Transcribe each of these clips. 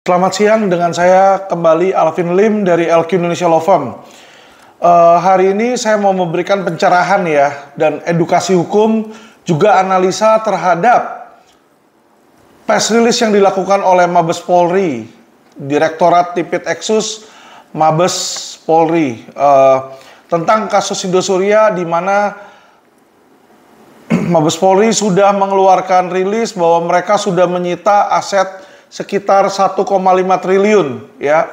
Selamat siang, dengan saya kembali Alvin Lim dari LQ Indonesia Law Firm. Hari ini saya mau memberikan pencerahan ya, dan edukasi hukum, juga analisa terhadap press release yang dilakukan oleh Mabes Polri, Direktorat Tipit Eksus Mabes Polri, tentang kasus Indosuria, di mana Mabes Polri sudah mengeluarkan rilis bahwa mereka sudah menyita aset sekitar 1,5 triliun ya.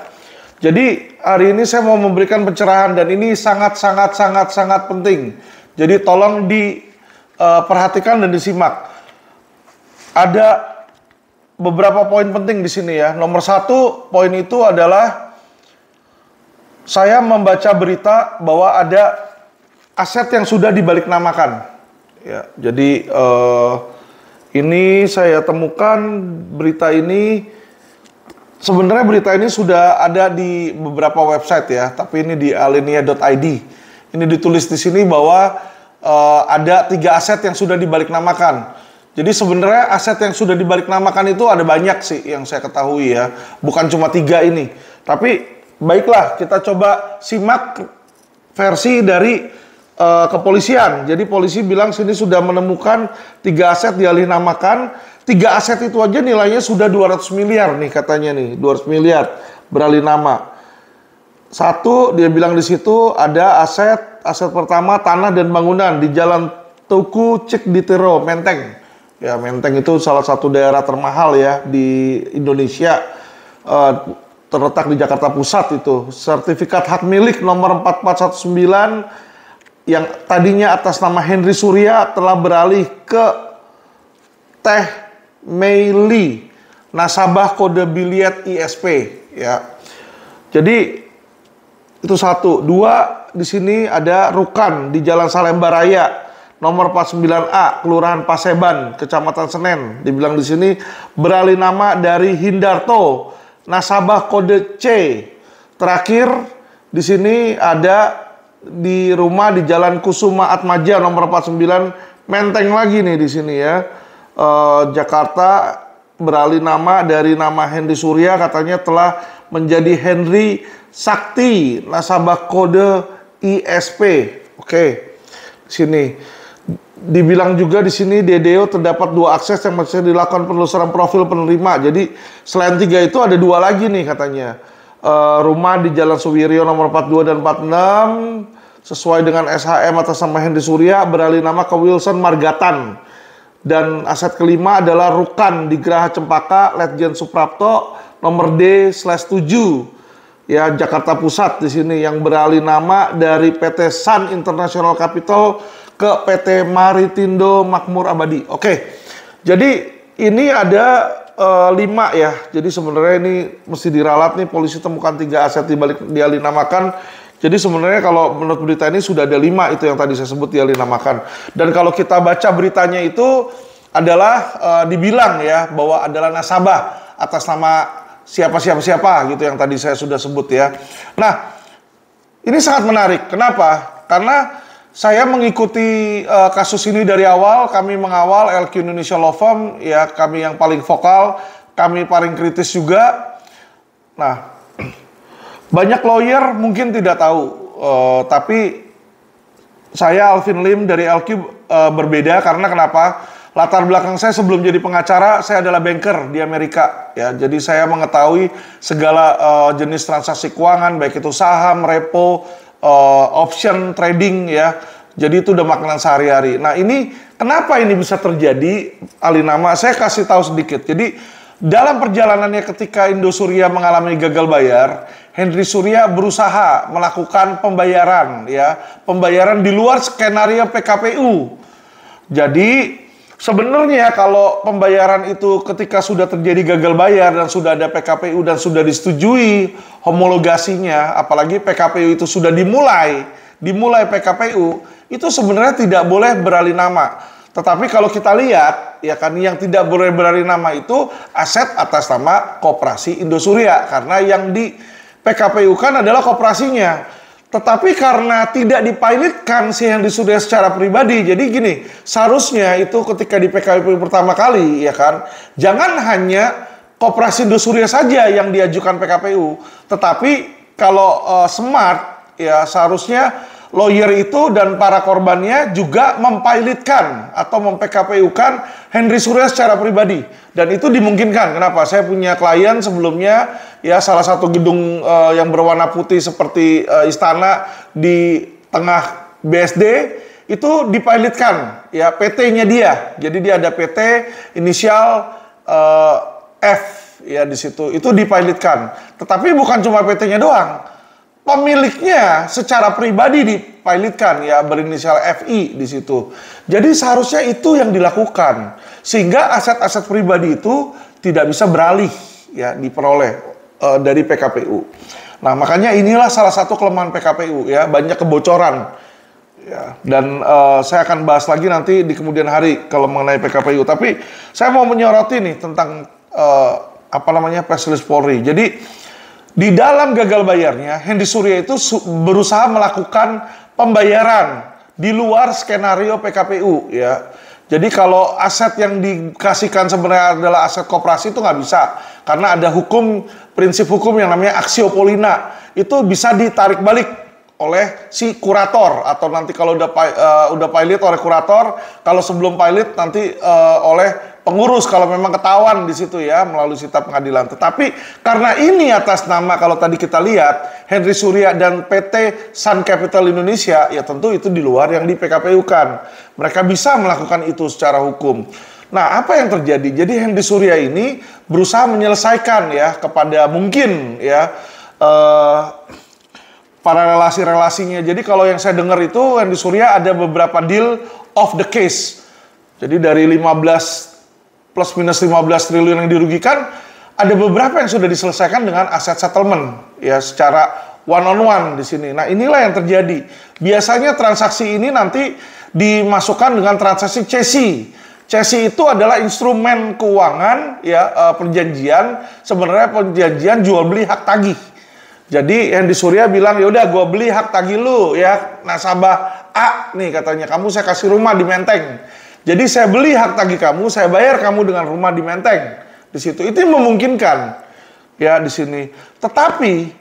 Jadi hari ini saya mau memberikan pencerahan dan ini sangat penting. Jadi tolong diperhatikan dan disimak. Ada beberapa poin penting di sini ya. Nomor satu poin itu adalah saya membaca berita bahwa ada aset yang sudah dibalik-namakan. Ya, jadi ini saya temukan berita ini, sebenarnya berita ini sudah ada di beberapa website ya, tapi ini di alinea.id. Ini ditulis di sini bahwa ada 3 aset yang sudah dibalik-namakan. Jadi sebenarnya aset yang sudah dibalik-namakan itu ada banyak sih yang saya ketahui ya, bukan cuma 3 ini. Tapi baiklah, kita coba simak versi dari kepolisian. Jadi polisi bilang sini sudah menemukan 3 aset dialih-namakan. 3 aset itu aja nilainya sudah 200 miliar nih katanya nih, 200 miliar beralih nama. Satu, dia bilang di situ ada aset pertama tanah dan bangunan di Jalan Tuku Cik Ditiro, Menteng. Ya, Menteng itu salah satu daerah termahal ya di Indonesia. Terletak di Jakarta Pusat itu. Sertifikat hak milik nomor 4419 yang tadinya atas nama Henry Surya telah beralih ke Teh Meili, nasabah kode biliet ISP ya. Jadi itu satu. 2, di sini ada Rukan di Jalan Salemba Raya nomor 49A, Kelurahan Paseban, Kecamatan Senen. Dibilang di sini beralih nama dari Hindarto, nasabah kode C. Terakhir di sini ada di rumah di Jalan Kusuma Atmaja nomor 49 Menteng lagi nih di sini ya. Jakarta, beralih nama dari nama Henry Surya katanya telah menjadi Henry Sakti, nasabah kode ISP. Oke. Sini dibilang juga di sini DDO terdapat 2 akses yang masih dilakukan penelusuran profil penerima. Jadi selain 3 itu ada 2 lagi nih katanya. Rumah di Jalan Suwiryo nomor 42 dan 46 sesuai dengan SHM atas nama Henry Surya beralih nama ke Wilson Margatan. Dan aset kelima adalah Rukan di Geraha Cempaka Letjen Suprapto nomor D/7 ya, Jakarta Pusat di sini, yang beralih nama dari PT Sun International Capital ke PT Maritindo Makmur Abadi. Oke. Jadi ini ada 5 ya. Jadi sebenarnya ini mesti diralat nih, polisi temukan 3 aset dialih-namakan. Jadi sebenarnya kalau menurut berita ini sudah ada 5 itu yang tadi saya sebut dialih-namakan. Dan kalau kita baca beritanya itu adalah dibilang ya bahwa adalah nasabah atas nama siapa gitu yang tadi saya sudah sebut ya. Nah, ini sangat menarik. Kenapa? Karena saya mengikuti kasus ini dari awal. Kami mengawal LQ Indonesia Law Firm ya, kami yang paling vokal, kami paling kritis juga. Nah, banyak lawyer mungkin tidak tahu, tapi saya Alvin Lim dari LQ berbeda. Karena kenapa? Latar belakang saya sebelum jadi pengacara, saya adalah banker di Amerika ya. Jadi saya mengetahui segala jenis transaksi keuangan, baik itu saham, repo, option trading ya. Jadi itu udah makanan sehari-hari. Nah, ini kenapa ini bisa terjadi alih nama? Saya kasih tahu sedikit. Jadi dalam perjalanannya ketika Indosuria mengalami gagal bayar, Henry Surya berusaha melakukan pembayaran ya, pembayaran di luar skenario PKPU. Jadi sebenarnya kalau pembayaran itu ketika sudah terjadi gagal bayar dan sudah ada PKPU dan sudah disetujui homologasinya, apalagi PKPU itu sudah dimulai PKPU, itu sebenarnya tidak boleh beralih nama. Tetapi kalau kita lihat, ya kan, yang tidak boleh beralih nama itu aset atas nama Koperasi Indosuria. Karena yang di PKPU kan adalah koperasinya. Tetapi karena tidak dipilotkan si Henry Surya secara pribadi, jadi gini, seharusnya itu ketika di PKPU pertama kali, ya kan, jangan hanya Koperasi Indosuria saja yang diajukan PKPU. Tetapi kalau Smart, ya seharusnya lawyer itu dan para korbannya juga mempilotkan atau mem-PKPU-kan Henry Surya secara pribadi. Dan itu dimungkinkan. Kenapa? Saya punya klien sebelumnya, ya salah satu gedung yang berwarna putih seperti istana di tengah BSD, itu dipilotkan, ya PT-nya dia. Jadi dia ada PT inisial F, ya di situ. Itu dipilotkan. Tetapi bukan cuma PT-nya doang. Pemiliknya secara pribadi dipilotkan, ya berinisial FI di situ. Jadi seharusnya itu yang dilakukan sehingga aset-aset pribadi itu tidak bisa beralih, ya diperoleh dari PKPU. Nah, makanya inilah salah satu kelemahan PKPU, ya banyak kebocoran. Ya, dan saya akan bahas lagi nanti di kemudian hari kalau mengenai PKPU. Tapi saya mau menyoroti nih tentang press release Polri. Jadi di dalam gagal bayarnya, Henry Surya itu berusaha melakukan pembayaran di luar skenario PKPU, ya. Jadi kalau aset yang dikasihkan sebenarnya adalah aset koperasi itu nggak bisa, karena ada prinsip hukum yang namanya aksio pollina, itu bisa ditarik balik oleh si kurator, atau nanti kalau udah pilot oleh kurator, kalau sebelum pilot nanti oleh pengurus kalau memang ketahuan di situ, ya melalui sita pengadilan. Tetapi karena ini atas nama, kalau tadi kita lihat Henry Surya dan PT Sun Capital Indonesia, ya tentu itu di luar yang di PKPU-kan. Mereka bisa melakukan itu secara hukum. Nah, apa yang terjadi? Jadi Henry Surya ini berusaha menyelesaikan, ya kepada mungkin, ya para relasi-relasinya. Jadi kalau yang saya dengar itu Henry Surya ada beberapa deal of the case. Jadi dari 15 plus minus 15 triliun yang dirugikan, ada beberapa yang sudah diselesaikan dengan aset settlement, ya secara one on one di sini. Nah, inilah yang terjadi. Biasanya transaksi ini nanti dimasukkan dengan transaksi CESI. CESI itu adalah instrumen keuangan, ya perjanjian, sebenarnya perjanjian jual beli hak tagih. Jadi Henry Surya bilang, ya udah gue beli hak tagih lu, ya nasabah A nih katanya, kamu saya kasih rumah di Menteng. Jadi saya beli hak tagih kamu, saya bayar kamu dengan rumah di Menteng. Di situ itu memungkinkan, ya di sini. Tetapi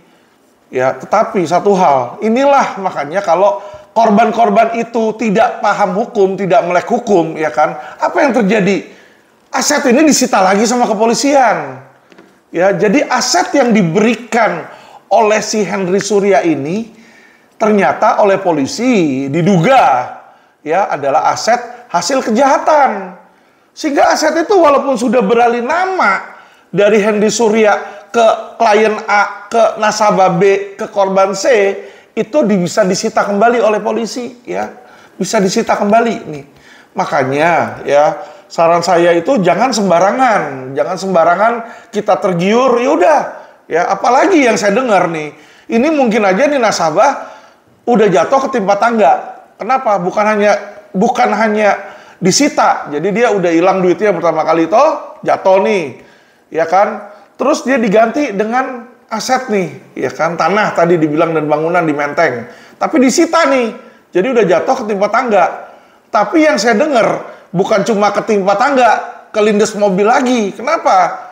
satu hal, inilah makanya kalau korban-korban itu tidak paham hukum, tidak melek hukum, ya kan? Apa yang terjadi? Aset ini disita lagi sama kepolisian. Ya, jadi aset yang diberikan oleh si Henry Surya ini ternyata oleh polisi diduga, ya adalah aset hasil kejahatan. Sehingga aset itu walaupun sudah beralih nama dari Henry Surya ke klien A, ke nasabah B, ke korban C, itu bisa disita kembali oleh polisi, ya. Bisa disita kembali nih. Makanya, ya, saran saya itu jangan sembarangan kita tergiur, ya udah. Ya, apalagi yang saya dengar nih, ini mungkin aja nih nasabah udah jatuh ketimpa tangga. Kenapa? Bukan hanya disita, jadi dia udah hilang duitnya pertama kali toh, jatuh nih, ya kan? Terus dia diganti dengan aset nih, ya kan? Tanah tadi dibilang dan bangunan di Menteng, tapi disita nih, jadi udah jatuh ketimpa tangga. Tapi yang saya dengar bukan cuma ketimpa tangga, kelindes mobil lagi. Kenapa?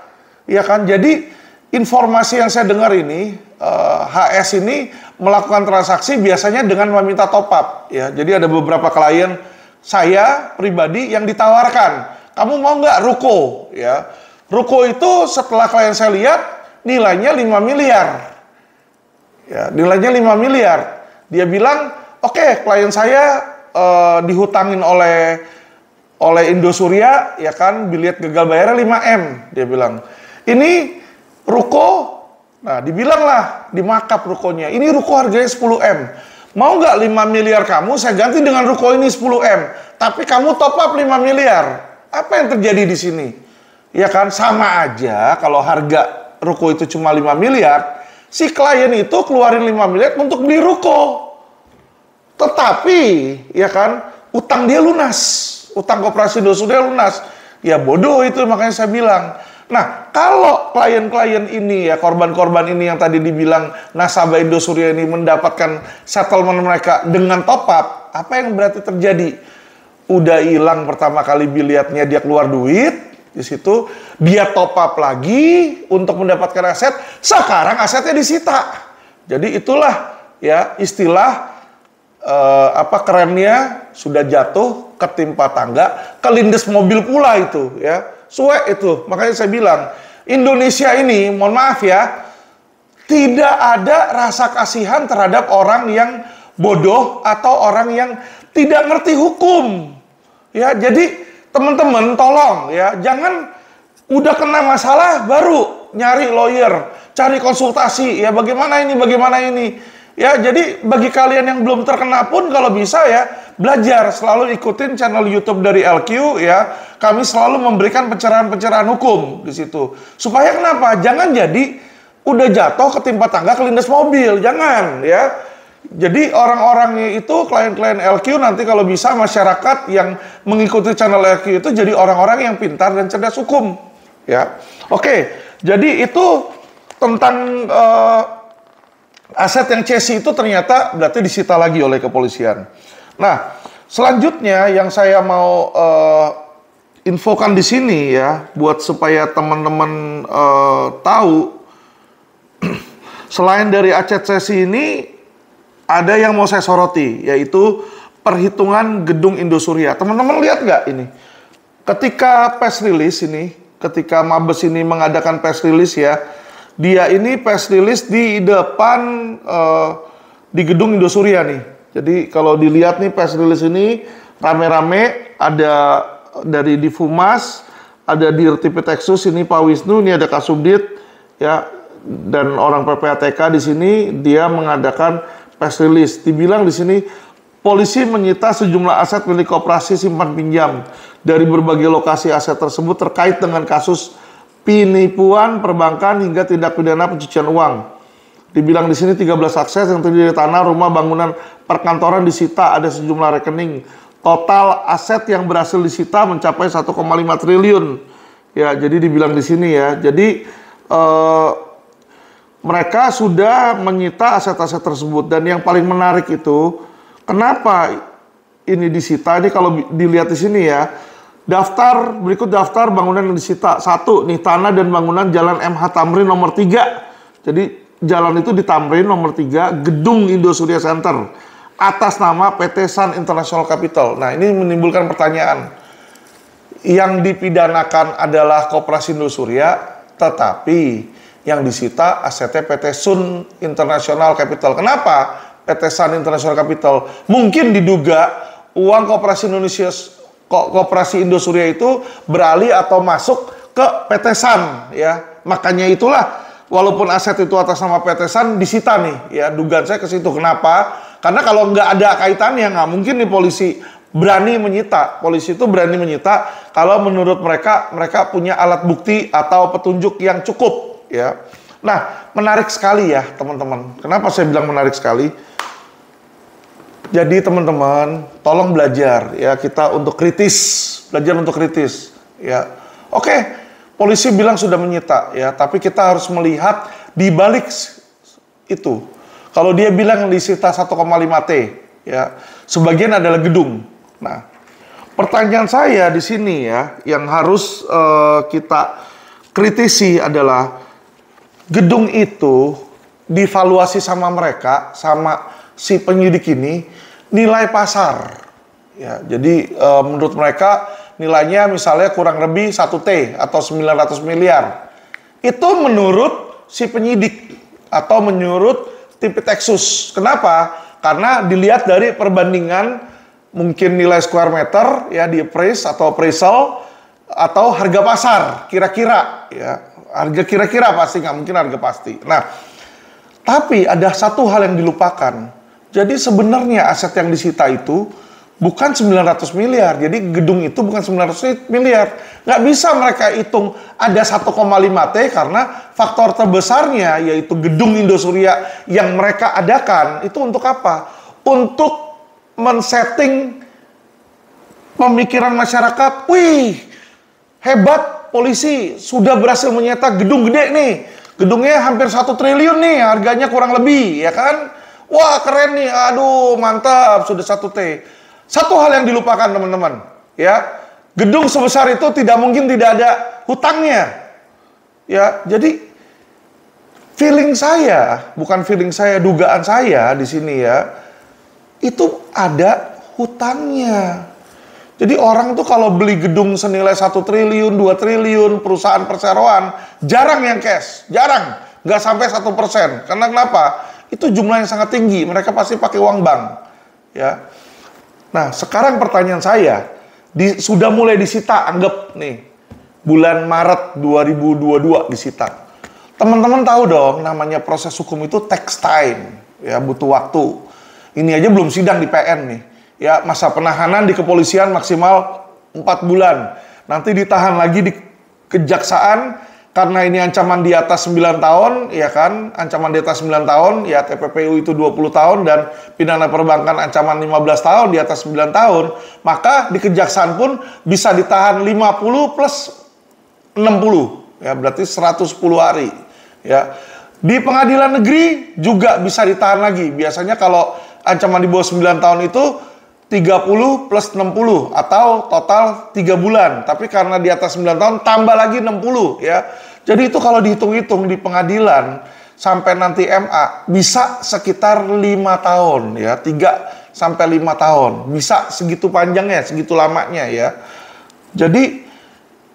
Ya kan? Jadi informasi yang saya dengar ini, HS ini melakukan transaksi biasanya dengan meminta top up, ya. Jadi ada beberapa klien saya pribadi yang ditawarkan, kamu mau nggak ruko, ya. Ruko itu setelah klien saya lihat nilainya 5 miliar. Ya, nilainya 5 miliar. Dia bilang, "Oke, klien saya dihutangin oleh Indosuria, ya kan, bilet gagal bayarnya 5M." Dia bilang. Ini ruko, nah dibilanglah di markup rukonya. Ini ruko harganya 10M. Mau nggak 5 miliar kamu, saya ganti dengan ruko ini 10M. Tapi kamu top up 5 miliar. Apa yang terjadi di sini? Ya kan, sama aja kalau harga ruko itu cuma 5 miliar, si klien itu keluarin 5 miliar untuk beli ruko. Tetapi, ya kan, utang dia lunas. Utang koperasi Indosuria lunas. Ya bodoh itu, makanya saya bilang. Nah, kalau klien-klien ini, ya korban-korban ini yang tadi dibilang nasabah Indosuria ini mendapatkan settlement mereka dengan top up, apa yang berarti terjadi? Udah hilang pertama kali biliatnya dia keluar duit, Di situ dia top up lagi untuk mendapatkan aset. Sekarang asetnya disita. Jadi itulah ya istilah kerennya, sudah jatuh ketimpa tangga, kelindes mobil pula itu ya. Suwe itu. Makanya saya bilang Indonesia ini, mohon maaf ya, tidak ada rasa kasihan terhadap orang yang bodoh atau orang yang tidak ngerti hukum. Ya, jadi teman-teman tolong ya, jangan udah kena masalah baru nyari lawyer, cari konsultasi ya, bagaimana ini. Ya, jadi bagi kalian yang belum terkena pun kalau bisa ya belajar, selalu ikutin channel YouTube dari LQ ya. Kami selalu memberikan pencerahan-pencerahan hukum di situ. Supaya kenapa? Jangan jadi udah jatuh ketimpa tangga kelindes mobil, jangan ya. Jadi orang-orangnya itu klien-klien LQ nanti kalau bisa masyarakat yang mengikuti channel LQ itu jadi orang-orang yang pintar dan cerdas hukum ya. Oke, jadi itu tentang aset yang CSI itu ternyata berarti disita lagi oleh kepolisian. Nah, selanjutnya yang saya mau infokan di sini ya, buat supaya teman-teman tahu, selain dari aset CSI ini ada yang mau saya soroti, yaitu perhitungan gedung Indosuria. Teman-teman lihat nggak ini? Ketika press release ini, ketika Mabes ini mengadakan press release ya, dia ini press release di depan di gedung Indosuria nih. Jadi kalau dilihat nih press release ini rame-rame, ada dari Difumas, ada Dirtipitexus, ini Pak Wisnu, ini ada Kasubdit ya, dan orang PPATK di sini dia mengadakan press release. Dibilang di sini polisi menyita sejumlah aset milik koperasi simpan pinjam dari berbagai lokasi. Aset tersebut terkait dengan kasus penipuan perbankan hingga tindak pidana pencucian uang. Dibilang di sini 13 aset yang terdiri dari tanah, rumah, bangunan, perkantoran disita, ada sejumlah rekening. Total aset yang berhasil disita mencapai 1,5 triliun. Ya, jadi dibilang di sini ya. Jadi mereka sudah menyita aset-aset tersebut. Dan yang paling menarik itu, kenapa ini disita? Ini kalau dilihat di sini ya, berikut daftar bangunan yang disita. 1 nih, tanah dan bangunan Jalan MH Tamrin nomor 3. Jadi jalan itu di Tamrin nomor 3, Gedung Indosuria Center, atas nama PT Sun International Capital. Nah, ini menimbulkan pertanyaan. Yang dipidanakan adalah Koperasi Indosuria, tetapi yang disita asetnya PT Sun International Capital. Kenapa PT Sun International Capital? Mungkin diduga uang Koperasi Indosuria itu beralih atau masuk ke PT Sun ya. Makanya itulah walaupun aset itu atas nama PT Sun disita nih ya. Dugaan saya ke situ. Kenapa? Karena kalau nggak ada kaitannya, nggak mungkin nih polisi berani menyita. Polisi itu berani menyita kalau menurut mereka punya alat bukti atau petunjuk yang cukup. Ya, nah menarik sekali ya teman-teman. Kenapa saya bilang menarik sekali? Jadi teman-teman, tolong belajar ya kita untuk kritis, belajar untuk kritis. Ya, oke, polisi bilang sudah menyita ya, tapi kita harus melihat di balik itu. Kalau dia bilang disita 1,5 T, ya, sebagian adalah gedung. Nah, pertanyaan saya di sini ya, yang harus kita kritisi adalah gedung itu divaluasi sama mereka, sama si penyidik ini, nilai pasar. Ya, jadi menurut mereka nilainya misalnya kurang lebih 1 T atau 900 miliar. Itu menurut si penyidik atau menurut Tipitexus. Kenapa? Karena dilihat dari perbandingan mungkin nilai square meter ya di appraise atau appraisal atau harga pasar kira-kira ya. Harga kira-kira pasti, nggak mungkin harga pasti. Nah, tapi ada satu hal yang dilupakan. Jadi sebenarnya aset yang disita itu bukan 900 miliar. Jadi gedung itu bukan 900 miliar. Nggak bisa mereka hitung ada 1,5 T karena faktor terbesarnya yaitu gedung Indosuria yang mereka adakan. Itu untuk apa? Untuk men-setting pemikiran masyarakat. Wih, hebat. Polisi sudah berhasil menyita gedung gede nih. Gedungnya hampir 1 triliun nih, harganya kurang lebih, ya kan? Wah, keren nih, aduh, mantap, sudah 1 T. Satu hal yang dilupakan teman-teman, ya. Gedung sebesar itu tidak mungkin tidak ada hutangnya. Ya, jadi feeling saya, bukan feeling saya, dugaan saya di sini ya, itu ada hutangnya. Jadi orang tuh kalau beli gedung senilai 1 triliun, 2 triliun, perusahaan perseroan, jarang yang cash, jarang. Nggak sampai 1%. Karena kenapa? Itu jumlah yang sangat tinggi, mereka pasti pakai uang bank. Ya. Nah, sekarang pertanyaan saya, sudah mulai disita, anggap nih, bulan Maret 2022 disita. Teman-teman tahu dong, namanya proses hukum itu takes time, ya butuh waktu. Ini aja belum sidang di PN nih. Ya, masa penahanan di kepolisian maksimal 4 bulan. Nanti ditahan lagi di kejaksaan karena ini ancaman di atas 9 tahun, ya kan? Ancaman di atas 9 tahun, ya TPPU itu 20 tahun dan pidana perbankan ancaman 15 tahun di atas 9 tahun, maka di kejaksaan pun bisa ditahan 50 plus 60, ya berarti 110 hari, ya. Di pengadilan negeri juga bisa ditahan lagi. Biasanya kalau ancaman di bawah 9 tahun itu 30 plus 60 atau total 3 bulan. Tapi karena di atas 9 tahun tambah lagi 60 ya. Jadi itu kalau dihitung-hitung di pengadilan sampai nanti MA bisa sekitar 5 tahun ya. 3 sampai 5 tahun. Bisa segitu panjangnya, segitu lamanya ya. Jadi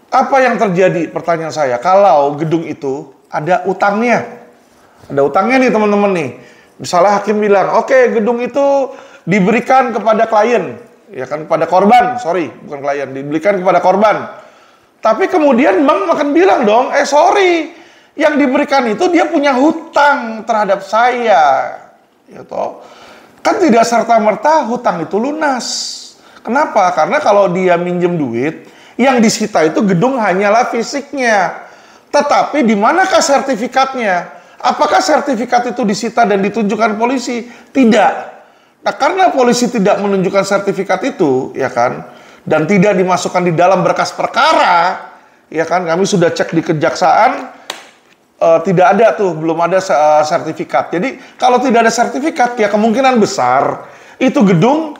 apa yang terjadi, pertanyaan saya, kalau gedung itu ada utangnya. Ada utangnya nih teman-teman nih. Misalnya hakim bilang, oke, gedung itu diberikan kepada klien, ya kan, kepada korban, bukan klien, diberikan kepada korban. Tapi kemudian bank akan bilang dong, sorry, yang diberikan itu dia punya hutang terhadap saya, ya toh. Kan tidak serta-merta hutang itu lunas. Kenapa? Karena kalau dia minjem duit, yang disita itu gedung hanyalah fisiknya. Tetapi di manakah sertifikatnya? Apakah sertifikat itu disita dan ditunjukkan polisi? Tidak. Nah, karena polisi tidak menunjukkan sertifikat itu, ya kan, dan tidak dimasukkan di dalam berkas perkara, ya kan, kami sudah cek di kejaksaan, tidak ada tuh, belum ada sertifikat. Jadi, kalau tidak ada sertifikat, ya kemungkinan besar itu gedung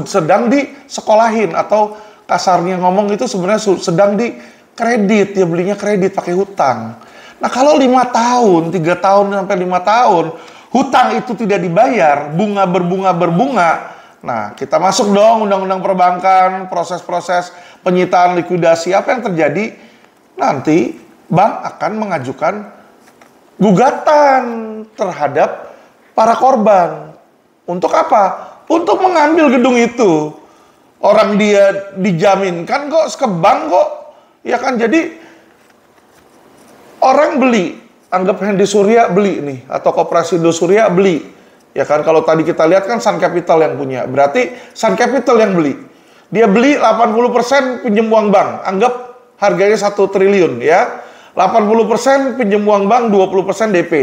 sedang disekolahin, atau kasarnya ngomong itu sebenarnya sedang dikredit, ya belinya kredit pakai hutang. Nah, kalau 5 tahun, 3 tahun sampai 5 tahun, hutang itu tidak dibayar, bunga berbunga, nah kita masuk dong undang-undang perbankan, proses-proses penyitaan likuidasi. Apa yang terjadi? Nanti bank akan mengajukan gugatan terhadap para korban. Untuk apa? Untuk mengambil gedung itu. Orang dia dijaminkan kok, ke bank kok. Ya kan, jadi orang beli, anggap Hendy Surya beli nih, atau Koperasi Indosuria beli. Ya kan, kalau tadi kita lihat kan Sun Capital yang punya. Berarti Sun Capital yang beli. Dia beli 80% pinjam uang bank. Anggap harganya 1 triliun ya. 80% pinjam uang bank, 20% DP.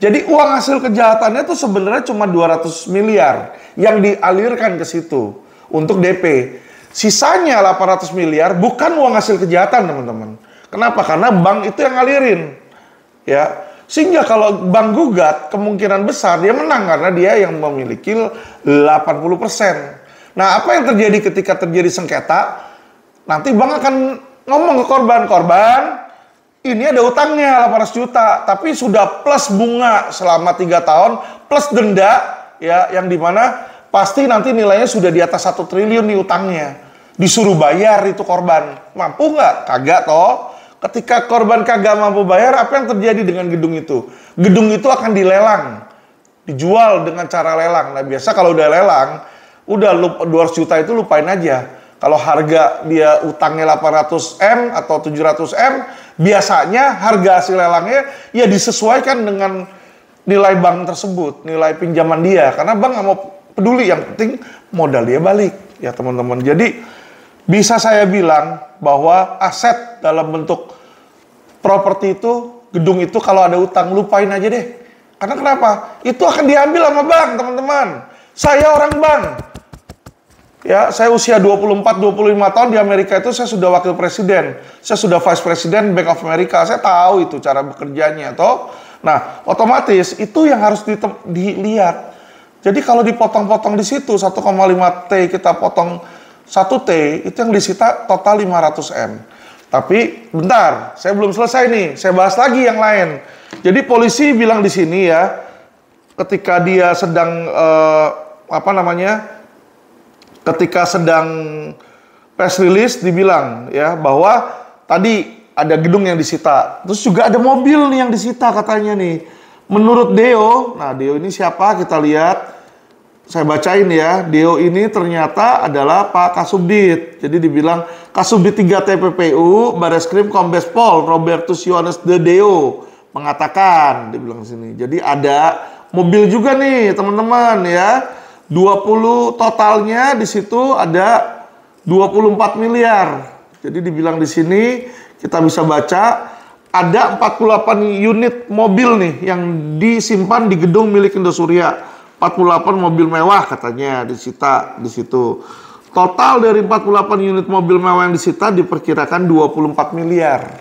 Jadi uang hasil kejahatannya itu sebenarnya cuma 200 miliar yang dialirkan ke situ untuk DP. Sisanya 800 miliar bukan uang hasil kejahatan, teman-teman. Kenapa? Karena bank itu yang ngalirin. Ya. Sehingga kalau bank gugat, kemungkinan besar dia menang karena dia yang memiliki 80%. Nah, apa yang terjadi ketika terjadi sengketa? Nanti bank akan ngomong ke korban, ini ada utangnya 800 juta, tapi sudah plus bunga selama 3 tahun, plus denda, ya, yang dimana pasti nanti nilainya sudah di atas 1 triliun nih utangnya. Disuruh bayar itu korban. Mampu nggak? Kagak toh. Ketika korban kagak mampu bayar, apa yang terjadi dengan gedung itu? Gedung itu akan dilelang, dijual dengan cara lelang. Nah, biasa kalau udah lelang, udah 200 juta itu lupain aja. Kalau harga dia utangnya 800M atau 700M, biasanya harga hasil lelangnya ya disesuaikan dengan nilai bank tersebut, nilai pinjaman dia. Karena bank nggak mau peduli, yang penting modal dia balik, ya teman-teman. Jadi bisa saya bilang bahwa aset dalam bentuk properti itu, gedung itu kalau ada utang, lupain aja deh. Karena kenapa? Itu akan diambil sama bank, teman-teman. Saya orang bank. Ya, saya usia 24-25 tahun di Amerika itu saya sudah wakil presiden. Saya sudah vice presiden Bank of America. Saya tahu itu cara bekerjanya, toh. Nah, otomatis itu yang harus dilihat. Jadi kalau dipotong-potong di situ 1,5T kita potong 1T itu yang disita total 500M. Tapi bentar, saya belum selesai nih, saya bahas lagi yang lain. Jadi polisi bilang di sini ya, ketika dia sedang ketika sedang press release dibilang ya bahwa tadi ada gedung yang disita, terus juga ada mobil nih yang disita katanya nih. Menurut Deo, nah Deo ini siapa? Kita lihat. Saya bacain ya, Deo ini ternyata adalah Pak Kasubdit. Jadi dibilang Kasubdit 3 TPPU, Bareskrim Kombes Pol Robertus Yohanes de Deo mengatakan, dibilang sini. Jadi ada mobil juga nih teman-teman ya. 20 totalnya di situ ada 24 miliar. Jadi dibilang di sini kita bisa baca ada 48 unit mobil nih yang disimpan di gedung milik Indosuria. 48 mobil mewah katanya disita di situ. Total dari 48 unit mobil mewah yang disita diperkirakan 24 miliar.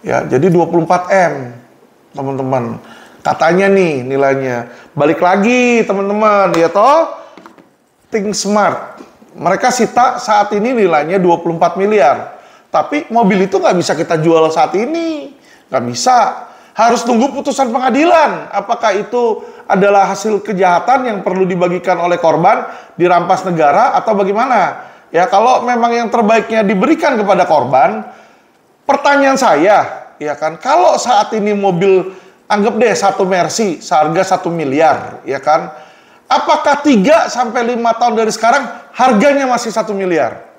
Ya, jadi 24M, teman-teman. Katanya nih nilainya. Balik lagi, teman-teman, ya toh. Think smart. Mereka sita saat ini nilainya 24 miliar. Tapi mobil itu nggak bisa kita jual saat ini. Nggak bisa. Harus tunggu putusan pengadilan. Apakah itu adalah hasil kejahatan yang perlu dibagikan oleh korban, dirampas negara, atau bagaimana? Ya, kalau memang yang terbaiknya diberikan kepada korban, pertanyaan saya, ya kan, kalau saat ini mobil, anggap deh satu Mercy, seharga 1 miliar, ya kan, apakah 3-5 tahun dari sekarang, harganya masih 1 miliar?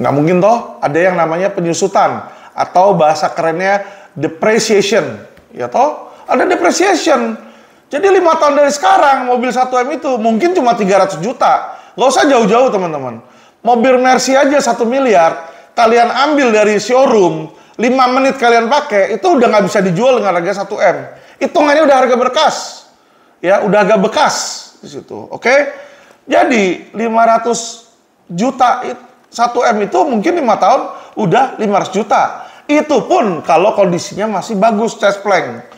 Nggak mungkin toh, ada yang namanya penyusutan, atau bahasa kerennya depreciation, ya toh, ada depreciation. Jadi 5 tahun dari sekarang mobil 1M itu mungkin cuma 300 juta. Nggak usah jauh-jauh teman-teman. Mobil Mercy aja 1 miliar, kalian ambil dari showroom, 5 menit kalian pakai, itu udah nggak bisa dijual dengan harga 1M. Hitungannya udah harga berkas. Ya, udah agak bekas di situ. Oke? Jadi 500 juta 1M itu mungkin 5 tahun udah 500 juta. Itu pun kalau kondisinya masih bagus, chest plank.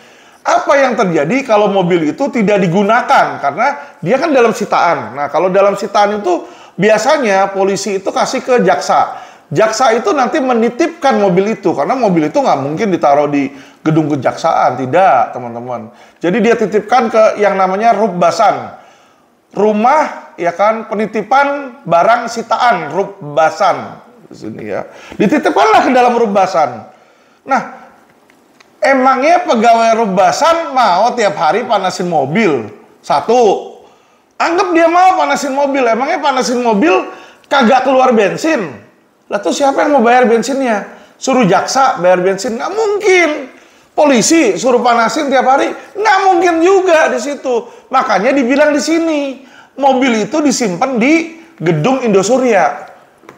Apa yang terjadi kalau mobil itu tidak digunakan? Karena dia kan dalam sitaan. Nah, kalau dalam sitaan itu biasanya polisi itu kasih ke jaksa. Jaksa itu nanti menitipkan mobil itu. Karena mobil itu nggak mungkin ditaruh di gedung kejaksaan. Tidak, teman-teman. Jadi dia titipkan ke yang namanya rubbasan. Rumah, ya kan, penitipan barang sitaan, rubbasan. Di sini ya. Dititipkanlah ke dalam rubbasan. Nah, emangnya pegawai rubbasan mau tiap hari panasin mobil? Satu, anggap dia mau panasin mobil. Emangnya panasin mobil kagak keluar bensin? Lah tuh siapa yang mau bayar bensinnya? Suruh jaksa bayar bensin? Nggak mungkin. Polisi suruh panasin tiap hari? Nggak mungkin juga di situ. Makanya dibilang di sini, mobil itu disimpan di gedung Indosuria.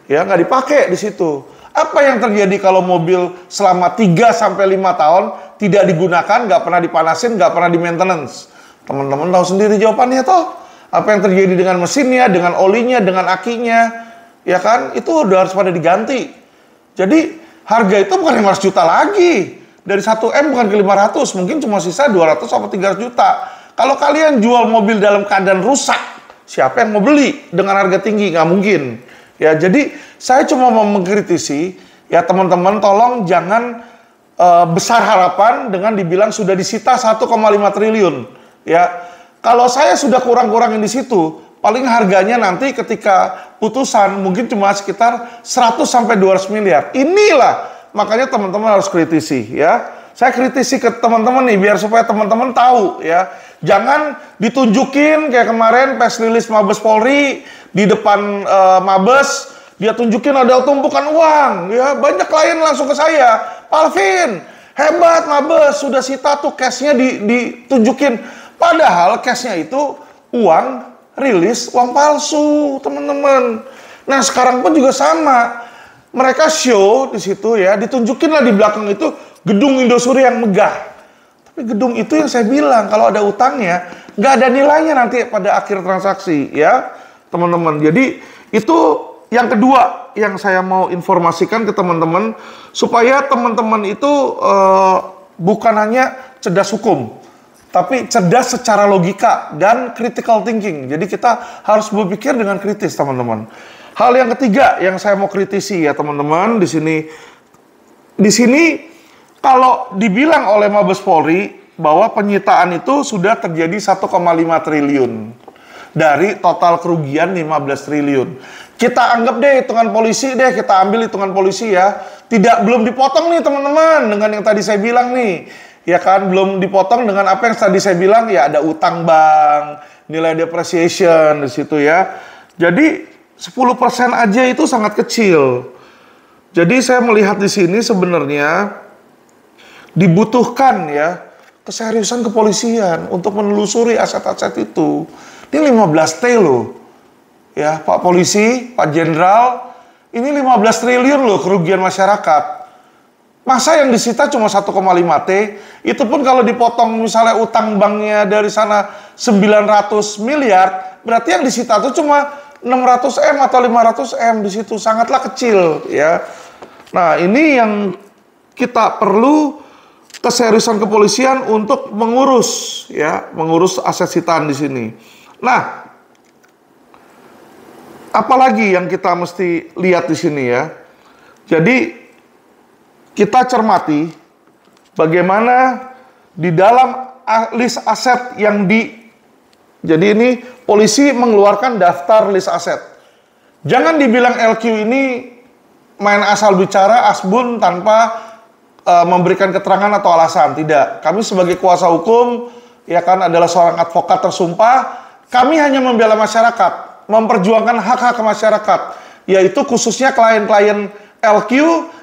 Ya, nggak dipakai di situ. Apa yang terjadi kalau mobil selama 3-5 tahun tidak digunakan, nggak pernah dipanasin, nggak pernah di maintenance? Teman-teman tahu sendiri jawabannya toh. Apa yang terjadi dengan mesinnya, dengan olinya, dengan akinya, ya kan? Itu udah harus pada diganti. Jadi harga itu bukan 500 juta lagi. Dari 1M bukan ke 500, mungkin cuma sisa 200 sampai 300 juta. Kalau kalian jual mobil dalam keadaan rusak, siapa yang mau beli dengan harga tinggi? Nggak mungkin. Ya, jadi saya cuma mau mengkritisi, ya teman-teman tolong jangan besar harapan dengan dibilang sudah disita 1,5 triliun. Ya, kalau saya sudah kurang-kurangin di situ, paling harganya nanti ketika putusan mungkin cuma sekitar 100-200 miliar. Inilah makanya teman-teman harus kritisi ya. Saya kritisi ke teman-teman nih biar supaya teman-teman tahu ya. Jangan ditunjukin kayak kemarin press release Mabes Polri di depan Mabes, dia tunjukin ada tumpukan uang ya. Banyak klien langsung ke saya, Pak Alvin, hebat Mabes sudah sita tuh cashnya ditunjukin. Padahal cashnya itu uang rilis, uang palsu teman-teman. Nah sekarang pun juga sama. Mereka show di situ ya, ditunjukin lah di belakang itu gedung Indosuria yang megah. Tapi gedung itu yang saya bilang kalau ada utangnya nggak ada nilainya nanti pada akhir transaksi ya teman-teman. Jadi itu yang kedua yang saya mau informasikan ke teman-teman supaya teman-teman itu bukan hanya cerdas hukum, tapi cerdas secara logika dan critical thinking. Jadi kita harus berpikir dengan kritis, teman-teman. Hal yang ketiga yang saya mau kritisi ya, teman-teman, di sini kalau dibilang oleh Mabes Polri bahwa penyitaan itu sudah terjadi 1,5 triliun dari total kerugian 15 triliun. Kita anggap deh hitungan polisi deh, kita ambil hitungan polisi ya. Belum dipotong nih teman-teman dengan yang tadi saya bilang nih. Ya kan, belum dipotong dengan apa yang tadi saya bilang ya, ada utang bank, nilai depreciation di situ ya. Jadi 10% aja itu sangat kecil. Jadi saya melihat di sini sebenarnya dibutuhkan ya keseriusan kepolisian untuk menelusuri aset-aset itu. Ini 15T loh. Ya, Pak Polisi, Pak Jenderal, ini 15 triliun loh kerugian masyarakat. Masa yang disita cuma 1,5T? Itu pun kalau dipotong misalnya utang banknya dari sana 900 miliar, berarti yang disita itu cuma 600M atau 500M di situ, sangatlah kecil ya. Nah, ini yang kita perlu keseriusan kepolisian untuk mengurus ya, mengurus aset sitaan di sini. Nah, apalagi yang kita mesti lihat di sini ya. Jadi kita cermati bagaimana di dalam list aset yang jadi ini polisi mengeluarkan daftar list aset. Jangan dibilang LQ ini main asal bicara asbun tanpa memberikan keterangan atau alasan. Tidak. Kami sebagai kuasa hukum ya kan adalah seorang advokat tersumpah. Kami hanya membela masyarakat, memperjuangkan hak-hak masyarakat, yaitu khususnya klien-klien LQ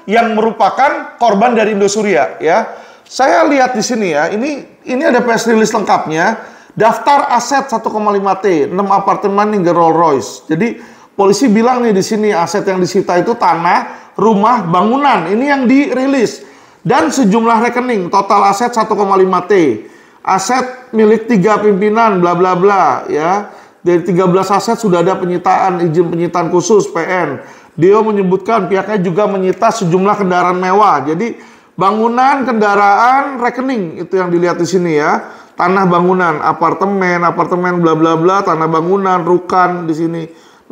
yang merupakan korban dari Indosuria ya. Saya lihat di sini ya, ini ada press release lengkapnya, daftar aset 1,5T, 6 apartemen hingga Rolls Royce. Jadi polisi bilang nih di sini aset yang disita itu tanah, rumah, bangunan. Ini yang dirilis dan sejumlah rekening, total aset 1,5T. Aset milik 3 pimpinan bla bla bla ya. Dari 13 aset sudah ada penyitaan, izin penyitaan khusus PN. Dia menyebutkan pihaknya juga menyita sejumlah kendaraan mewah. Jadi bangunan, kendaraan, rekening itu yang dilihat di sini ya. Tanah, bangunan, apartemen bla bla bla, tanah, bangunan, rukan di sini.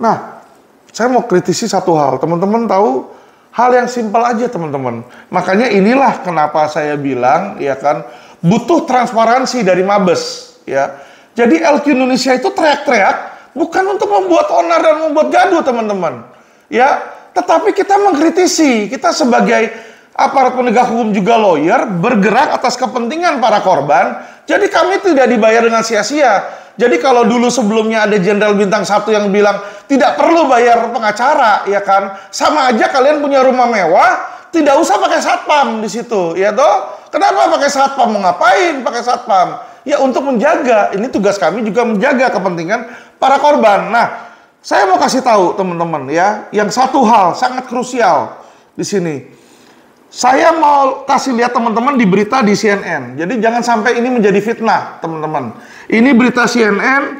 Nah, saya mau kritisi satu hal. Teman-teman tahu hal yang simpel aja, teman-teman. Makanya inilah kenapa saya bilang ya kan butuh transparansi dari Mabes ya. Jadi LQ Indonesia itu teriak-teriak bukan untuk membuat onar dan membuat gaduh, teman-teman. Ya, tetapi kita mengkritisi. Kita sebagai aparat penegak hukum juga lawyer bergerak atas kepentingan para korban. Jadi kami tidak dibayar dengan sia-sia. Jadi kalau dulu sebelumnya ada Jenderal Bintang 1 yang bilang tidak perlu bayar pengacara, ya kan? Sama aja kalian punya rumah mewah, tidak usah pakai satpam di situ, ya toh? Kenapa pakai satpam? Mau ngapain pakai satpam? Ya untuk menjaga, ini tugas kami juga menjaga kepentingan para korban. Nah, saya mau kasih tahu teman-teman ya, yang satu hal sangat krusial di sini. Saya mau kasih lihat teman-teman di berita di CNN. Jadi jangan sampai ini menjadi fitnah, teman-teman. Ini berita CNN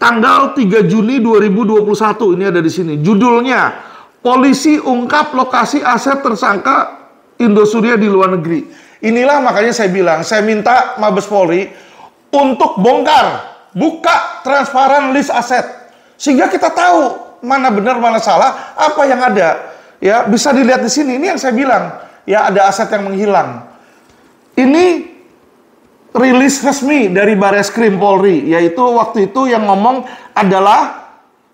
tanggal 3 Juni 2021. Ini ada di sini. Judulnya, Polisi ungkap lokasi aset tersangka Indosuria di luar negeri. Inilah makanya saya bilang, saya minta Mabes Polri untuk bongkar, buka transparan list aset. Sehingga kita tahu mana benar, mana salah, apa yang ada. Ya, bisa dilihat di sini. Ini yang saya bilang. Ya, ada aset yang menghilang. Ini rilis resmi dari Bareskrim Polri, yaitu waktu itu yang ngomong adalah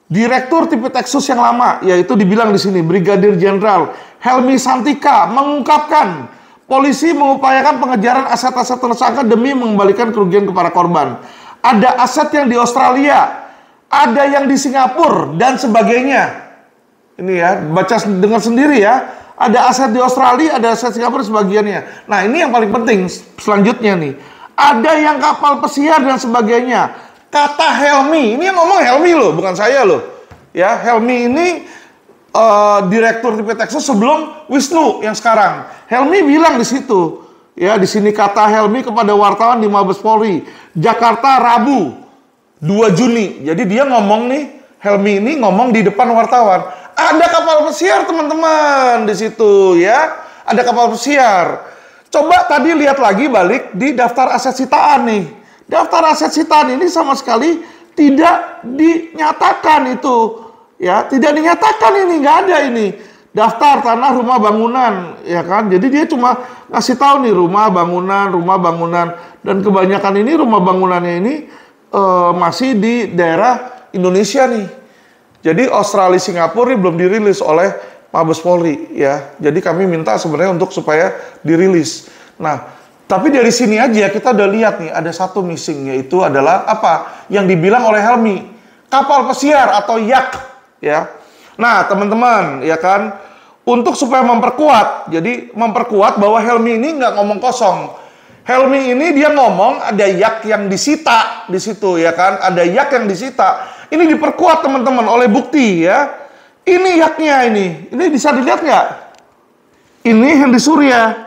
Direktur Tipitexus yang lama, yaitu dibilang di sini Brigadir Jenderal Helmi Santika mengungkapkan polisi mengupayakan pengejaran aset-aset tersangka demi mengembalikan kerugian kepada korban. Ada aset yang di Australia, ada yang di Singapura dan sebagainya. Ini ya, baca dengar sendiri ya. Ada aset di Australia, ada aset Singapura sebagiannya. Nah, ini yang paling penting selanjutnya nih. Ada yang kapal pesiar dan sebagainya. Kata Helmi, ini yang ngomong Helmi loh, bukan saya loh. Ya, Helmi ini Direktur Tipitexus sebelum Wisnu yang sekarang. Helmi bilang di situ. Ya, di sini kata Helmi kepada wartawan di Mabes Polri, Jakarta Rabu 2 Juni. Jadi dia ngomong nih, Helmi ini ngomong di depan wartawan. Ada kapal pesiar teman-teman di situ ya. Ada kapal pesiar. Coba tadi lihat lagi balik di daftar aset sitaan nih. Daftar aset sitaan ini sama sekali tidak dinyatakan itu, ya, tidak dinyatakan ini, nggak ada ini. Daftar tanah, rumah, bangunan, ya kan? Jadi dia cuma ngasih tahu nih rumah, bangunan, dan kebanyakan ini rumah bangunannya ini masih di daerah Indonesia nih. Jadi Australia, Singapura ini belum dirilis oleh Mabes Polri, ya. Jadi kami minta sebenarnya untuk supaya dirilis. Nah, tapi dari sini aja kita udah lihat nih ada satu missing, yaitu adalah apa yang dibilang oleh Helmi, kapal pesiar atau yak, ya. Nah, teman-teman, ya kan, untuk supaya memperkuat, jadi memperkuat bahwa Helmi ini nggak ngomong kosong. Helmi ini dia ngomong ada yak yang disita di situ, ya kan, ada yak yang disita. Ini diperkuat teman-teman oleh bukti, ya. Ini yaknya ini bisa dilihat nggak? Ini Hendy Surya.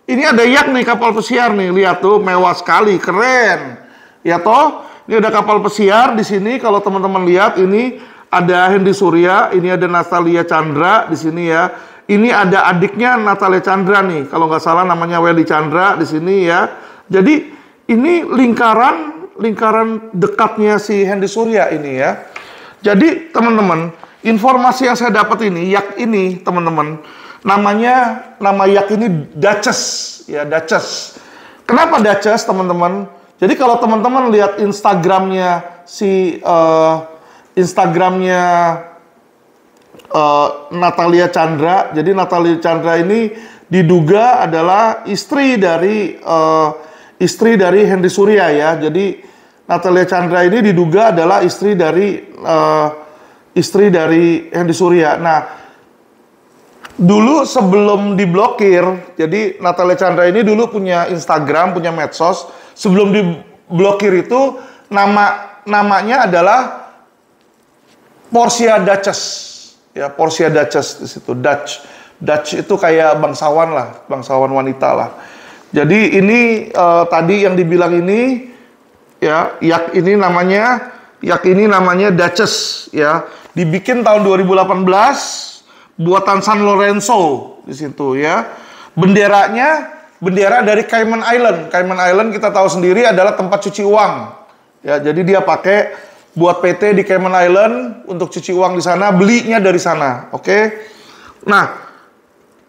Ini ada yak nih, kapal pesiar nih, lihat tuh, mewah sekali, keren, ya toh. Ini ada kapal pesiar di sini. Kalau teman-teman lihat, ini ada Hendy Surya, ini ada Natalia Chandra di sini ya. Ini ada adiknya Natalia Chandra nih, kalau nggak salah namanya Welly Chandra di sini ya. Jadi ini lingkaran dekatnya si Hendy Surya ini ya. Jadi teman-teman, informasi yang saya dapat ini, yak ini teman-teman, nama yak ini Duchess ya, Duchess. Kenapa Duchess teman-teman? Jadi kalau teman-teman lihat Instagramnya Natalia Chandra, jadi Natalia Chandra ini diduga adalah istri dari Hendy Surya ya. Jadi Natalia Chandra ini diduga adalah istri dari Hendy Surya. Nah, dulu sebelum diblokir, jadi Natalia Chandra ini dulu punya Instagram, punya medsos. Sebelum diblokir itu namanya adalah Portia Duchess. Ya, Portia Duchess di situ. Dutch itu kayak bangsawan lah, bangsawan wanita lah. Jadi ini tadi yang dibilang ini ya, yak ini namanya Duchess ya. Dibikin tahun 2018, buatan San Lorenzo di situ ya. Bendera dari Cayman Island. Cayman Island kita tahu sendiri adalah tempat cuci uang. Ya, jadi dia pakai buat PT di Cayman Island untuk cuci uang di sana, belinya dari sana. Oke. Nah,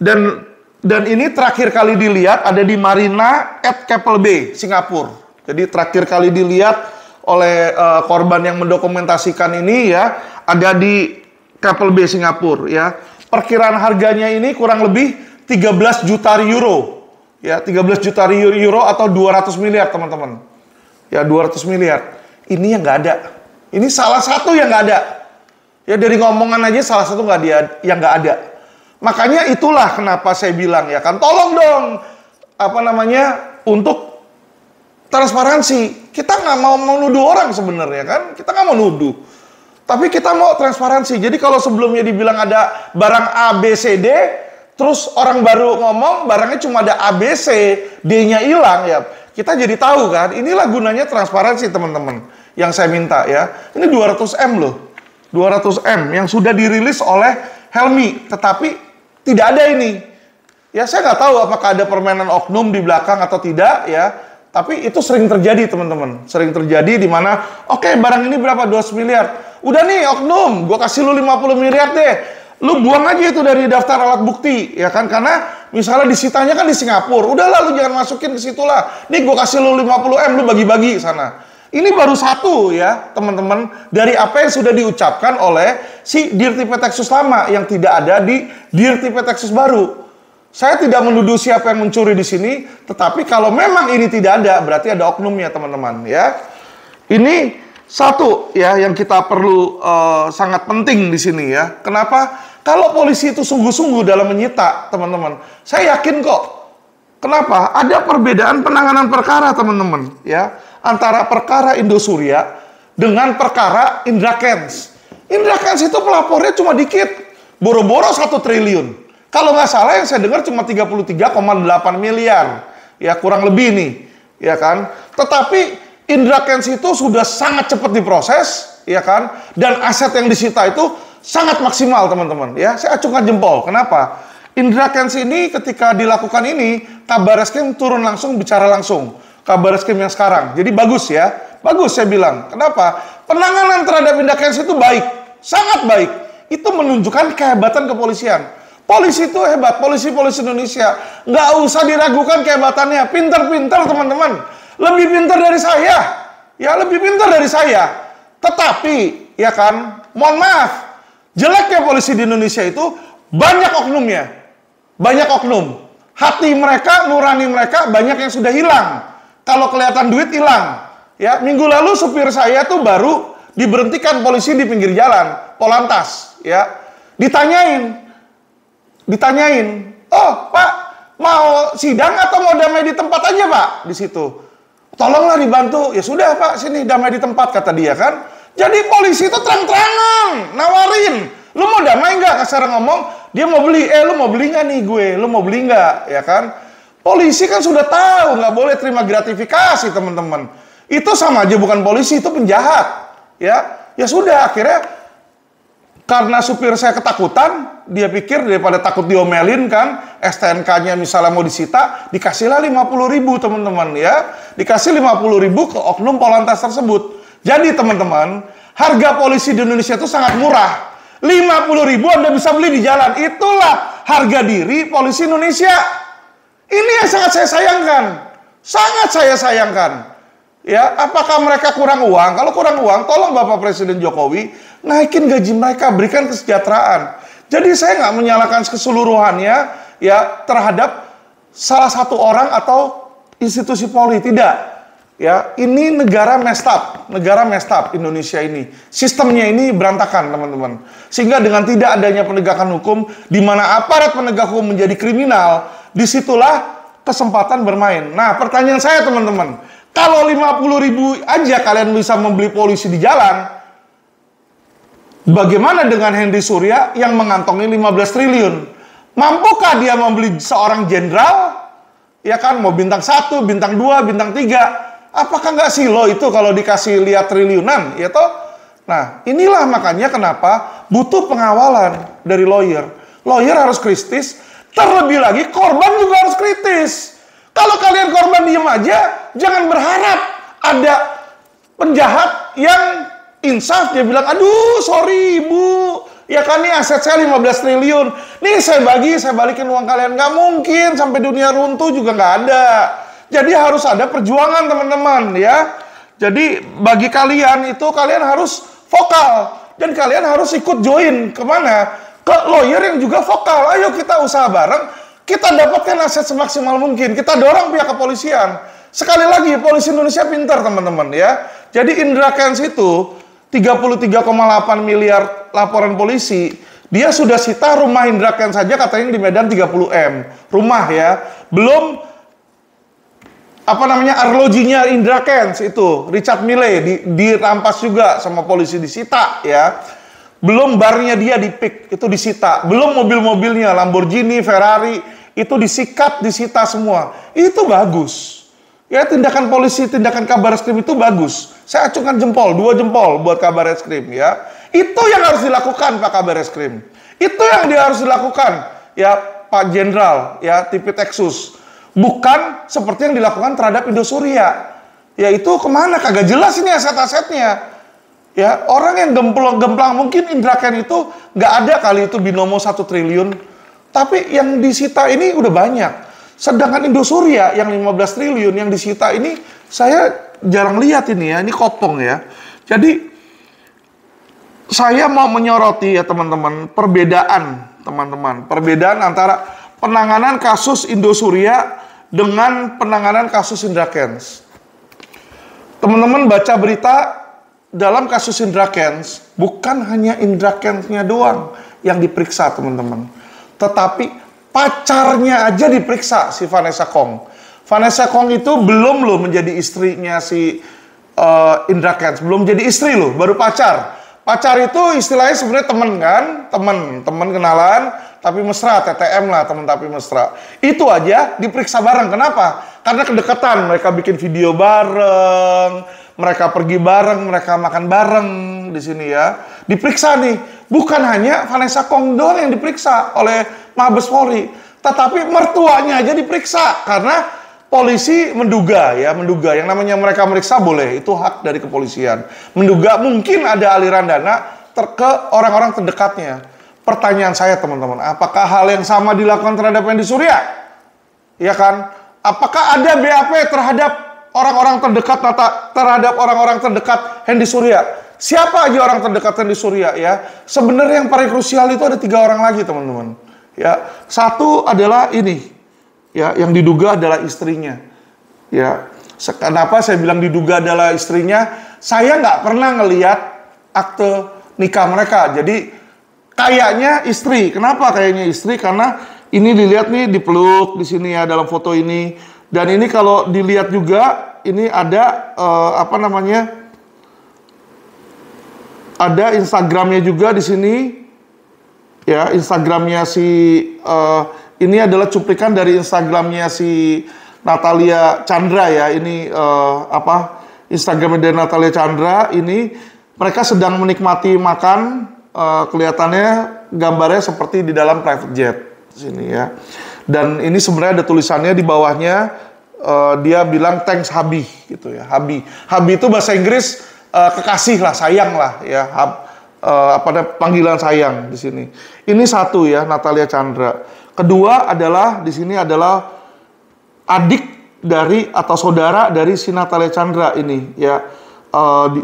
dan ini terakhir kali dilihat ada di Marina at Keppel Bay, Singapura. Jadi terakhir kali dilihat oleh korban yang mendokumentasikan ini ya, ada di Keppel Bay, Singapura ya. Perkiraan harganya ini kurang lebih 13 juta euro. Ya, 13 juta euro atau 200 miliar, teman-teman. Ya, 200 miliar. Ini yang nggak ada. Ini salah satu yang nggak ada. Ya, dari ngomongan aja salah satu yang nggak ada. Makanya itulah kenapa saya bilang ya kan, tolong dong, untuk transparansi. Kita nggak mau menuduh orang sebenarnya kan, kita nggak mau nuduh. Tapi kita mau transparansi. Jadi kalau sebelumnya dibilang ada barang A, B, C, D, terus orang baru ngomong barangnya cuma ada A, B, C, D-nya hilang ya. Kita jadi tahu kan, inilah gunanya transparansi teman-teman. Yang saya minta ya. Ini 200M loh. 200M yang sudah dirilis oleh Helmi, tetapi tidak ada ini. Ya saya nggak tahu apakah ada permainan oknum di belakang atau tidak ya. Tapi itu sering terjadi teman-teman. Sering terjadi di mana, oke, barang ini berapa? 200 miliar. Udah nih oknum, gua kasih lu 50 miliar deh. Lu buang aja itu dari daftar alat bukti, ya kan? Karena misalnya disitanya kan di Singapura. Udahlah lu jangan masukin ke situ lah. Nih gua kasih lu 50M, lu bagi-bagi sana. Ini baru satu ya, teman-teman, dari apa yang sudah diucapkan oleh si Dirti Peteksus lama yang tidak ada di Dirti Peteksus baru. Saya tidak menuduh siapa yang mencuri di sini, tetapi kalau memang ini tidak ada, berarti ada oknumnya, teman-teman ya. Ini satu ya yang kita perlu sangat penting di sini ya. Kenapa? Kalau polisi itu sungguh-sungguh dalam menyita, teman-teman, saya yakin kok. Kenapa? Ada perbedaan penanganan perkara, teman-teman, ya, antara perkara Indosurya dengan perkara Indra Kents. Indra Kents itu pelapornya cuma dikit, boro-boro 1 triliun. Kalau nggak salah yang saya dengar cuma 33,8 miliar, ya kurang lebih nih, ya kan. Tetapi Indra Kents itu sudah sangat cepat diproses, ya kan, dan aset yang disita itu sangat maksimal, teman-teman. Ya, saya acungkan jempol. Kenapa? Indra Kents ini ketika dilakukan ini, Kabar Reskrim turun langsung, bicara langsung. Kabareskrim yang sekarang. Jadi bagus ya. Bagus saya bilang. Kenapa? Penanganan terhadap Indra Kents itu baik. Sangat baik. Itu menunjukkan kehebatan kepolisian. Polisi itu hebat. Polisi-polisi Indonesia. Nggak usah diragukan kehebatannya. Pinter-pinter teman-teman. Lebih pinter dari saya. Ya lebih pinter dari saya. Tetapi ya kan. Mohon maaf. Jeleknya polisi di Indonesia itu banyak oknumnya. Banyak oknum. Hati mereka, nurani mereka banyak yang sudah hilang. Kalau kelihatan duit hilang. Ya, minggu lalu supir saya tuh baru diberhentikan polisi di pinggir jalan, Polantas, ya. Ditanyain. "Oh, Pak, mau sidang atau mau damai di tempat aja, Pak?" Di situ. "Tolonglah dibantu." "Ya sudah, Pak, sini damai di tempat," kata dia kan. Jadi polisi itu terang-terangan nawarin. "Lu mau damai nggak?" Kasar ngomong, dia mau beli. "Lu mau beli nggak nih gue? Lu mau beli nggak?" Ya kan? Polisi kan sudah tahu nggak boleh terima gratifikasi, teman-teman. Itu sama aja bukan polisi, itu penjahat. Ya sudah, akhirnya karena supir saya ketakutan, dia pikir daripada takut diomelin kan, STNK-nya misalnya mau disita, dikasihlah 50.000 teman-teman ya. Dikasih 50.000 ke oknum Polantas tersebut. Jadi teman-teman, harga polisi di Indonesia itu sangat murah. 50.000 Anda bisa beli di jalan. Itulah harga diri polisi Indonesia. Ini yang sangat saya sayangkan. Sangat saya sayangkan. Ya, apakah mereka kurang uang? Kalau kurang uang, tolong Bapak Presiden Jokowi naikin gaji mereka, berikan kesejahteraan. Jadi saya nggak menyalahkan keseluruhannya ya terhadap salah satu orang atau institusi Polri, tidak. Ya, ini negara messed up Indonesia ini. Sistemnya ini berantakan, teman-teman. Sehingga dengan tidak adanya penegakan hukum, di mana aparat penegak hukum menjadi kriminal, disitulah kesempatan bermain. Nah, pertanyaan saya teman-teman, kalau 50.000 aja kalian bisa membeli polisi di jalan, bagaimana dengan Henry Surya yang mengantongi 15 triliun? Mampukah dia membeli seorang jenderal? Ya kan, mau bintang 1, bintang 2, bintang 3. Apakah nggak silo itu kalau dikasih lihat triliunan? Ya toh? Nah, inilah makanya kenapa butuh pengawalan dari lawyer. Lawyer harus kritis, terlebih lagi korban juga harus kritis. Kalau kalian korban diem aja, jangan berharap ada penjahat yang insaf. Dia bilang, "Aduh, sorry ibu, ya kan nih aset saya 15 triliun. Nih saya balikin uang kalian." Nggak mungkin, sampai dunia runtuh juga nggak ada. Jadi harus ada perjuangan teman-teman ya. Jadi bagi kalian itu kalian harus vokal. Dan kalian harus ikut join kemana? Ke lawyer yang juga vokal. Ayo kita usaha bareng. Kita dapatkan aset semaksimal mungkin. Kita dorong pihak kepolisian. Sekali lagi, polisi Indonesia pintar teman-teman ya. Jadi Indra Kents itu 33,8 miliar laporan polisi. Dia sudah sita rumah Indra Kents saja katanya di Medan 30 M. Rumah ya. Belum arlojinya Indra Kents itu, Richard Mille dirampas juga sama polisi, disita ya. Belum barnya dia di PIK, itu disita. Belum mobil-mobilnya, Lamborghini, Ferrari, itu disikat, disita semua. Itu bagus. Ya, tindakan polisi, tindakan Kabareskrim itu bagus. Saya acungkan jempol, 2 jempol buat Kabareskrim ya. Itu yang harus dilakukan Pak Kabareskrim. Itu yang dia harus dilakukan ya Pak Jenderal ya Tipitexus. Bukan seperti yang dilakukan terhadap Indosuria. Ya itu kemana? Kagak jelas ini aset-asetnya. Ya, orang yang gemplang mungkin Indra Kents itu nggak ada kali itu binomo 1 triliun. Tapi yang disita ini udah banyak. Sedangkan Indosuria yang 15 triliun yang disita ini saya jarang lihat ini ya. Ini kopong ya. Jadi saya mau menyoroti ya teman-teman perbedaan antara penanganan kasus Indosuria dengan penanganan kasus Indra Kents. Teman-teman baca berita dalam kasus Indra Kents, bukan hanya Indra Kents-nya doang yang diperiksa teman-teman. Tetapi pacarnya aja diperiksa, si Vanessa Kong. Vanessa Kong itu belum loh menjadi istrinya si Indra Kents. Belum jadi istri loh, baru pacar. Pacar itu istilahnya sebenarnya teman kan, teman kenalan, tapi mesra, TTM lah, teman tapi mesra. Itu aja diperiksa bareng. Kenapa? Karena kedekatan, mereka bikin video bareng, mereka pergi bareng, mereka makan bareng di sini ya. Diperiksa nih, bukan hanya Vanessa Kong doang yang diperiksa oleh Mabes Polri, tetapi mertuanya aja diperiksa karena polisi menduga ya, menduga yang namanya mereka meriksa boleh, itu hak dari kepolisian. Menduga mungkin ada aliran dana ke orang-orang terdekatnya. Pertanyaan saya teman-teman, apakah hal yang sama dilakukan terhadap Hendy Surya? Ya kan? Apakah ada BAP terhadap orang-orang terdekat terhadap orang-orang terdekat Hendy Surya? Siapa aja orang terdekat Hendy Surya ya? Sebenarnya yang paling krusial itu ada 3 orang lagi teman-teman. Ya, satu adalah ini, ya, yang diduga adalah istrinya. Ya, kenapa saya bilang diduga adalah istrinya? Saya nggak pernah ngelihat akte nikah mereka. Jadi kayaknya istri. Kenapa kayaknya istri? Karena ini dilihat nih dipeluk di sini ya dalam foto ini. Dan ini kalau dilihat juga ini ada apa namanya? Ada Instagramnya juga di sini. Ya, Instagramnya si ini adalah cuplikan dari Instagramnya si Natalia Chandra ya. Ini apa? Instagramnya dari Natalia Chandra. Ini mereka sedang menikmati makan. Kelihatannya gambarnya seperti di dalam private jet sini ya. Dan ini sebenarnya ada tulisannya di bawahnya. Dia bilang thanks Habi gitu ya. Habi itu bahasa Inggris kekasih lah, sayang lah ya. Panggilan sayang di sini. Ini satu ya, Natalia Chandra. Kedua adalah di sini adalah adik dari atau saudara dari si Natalia Chandra ini ya.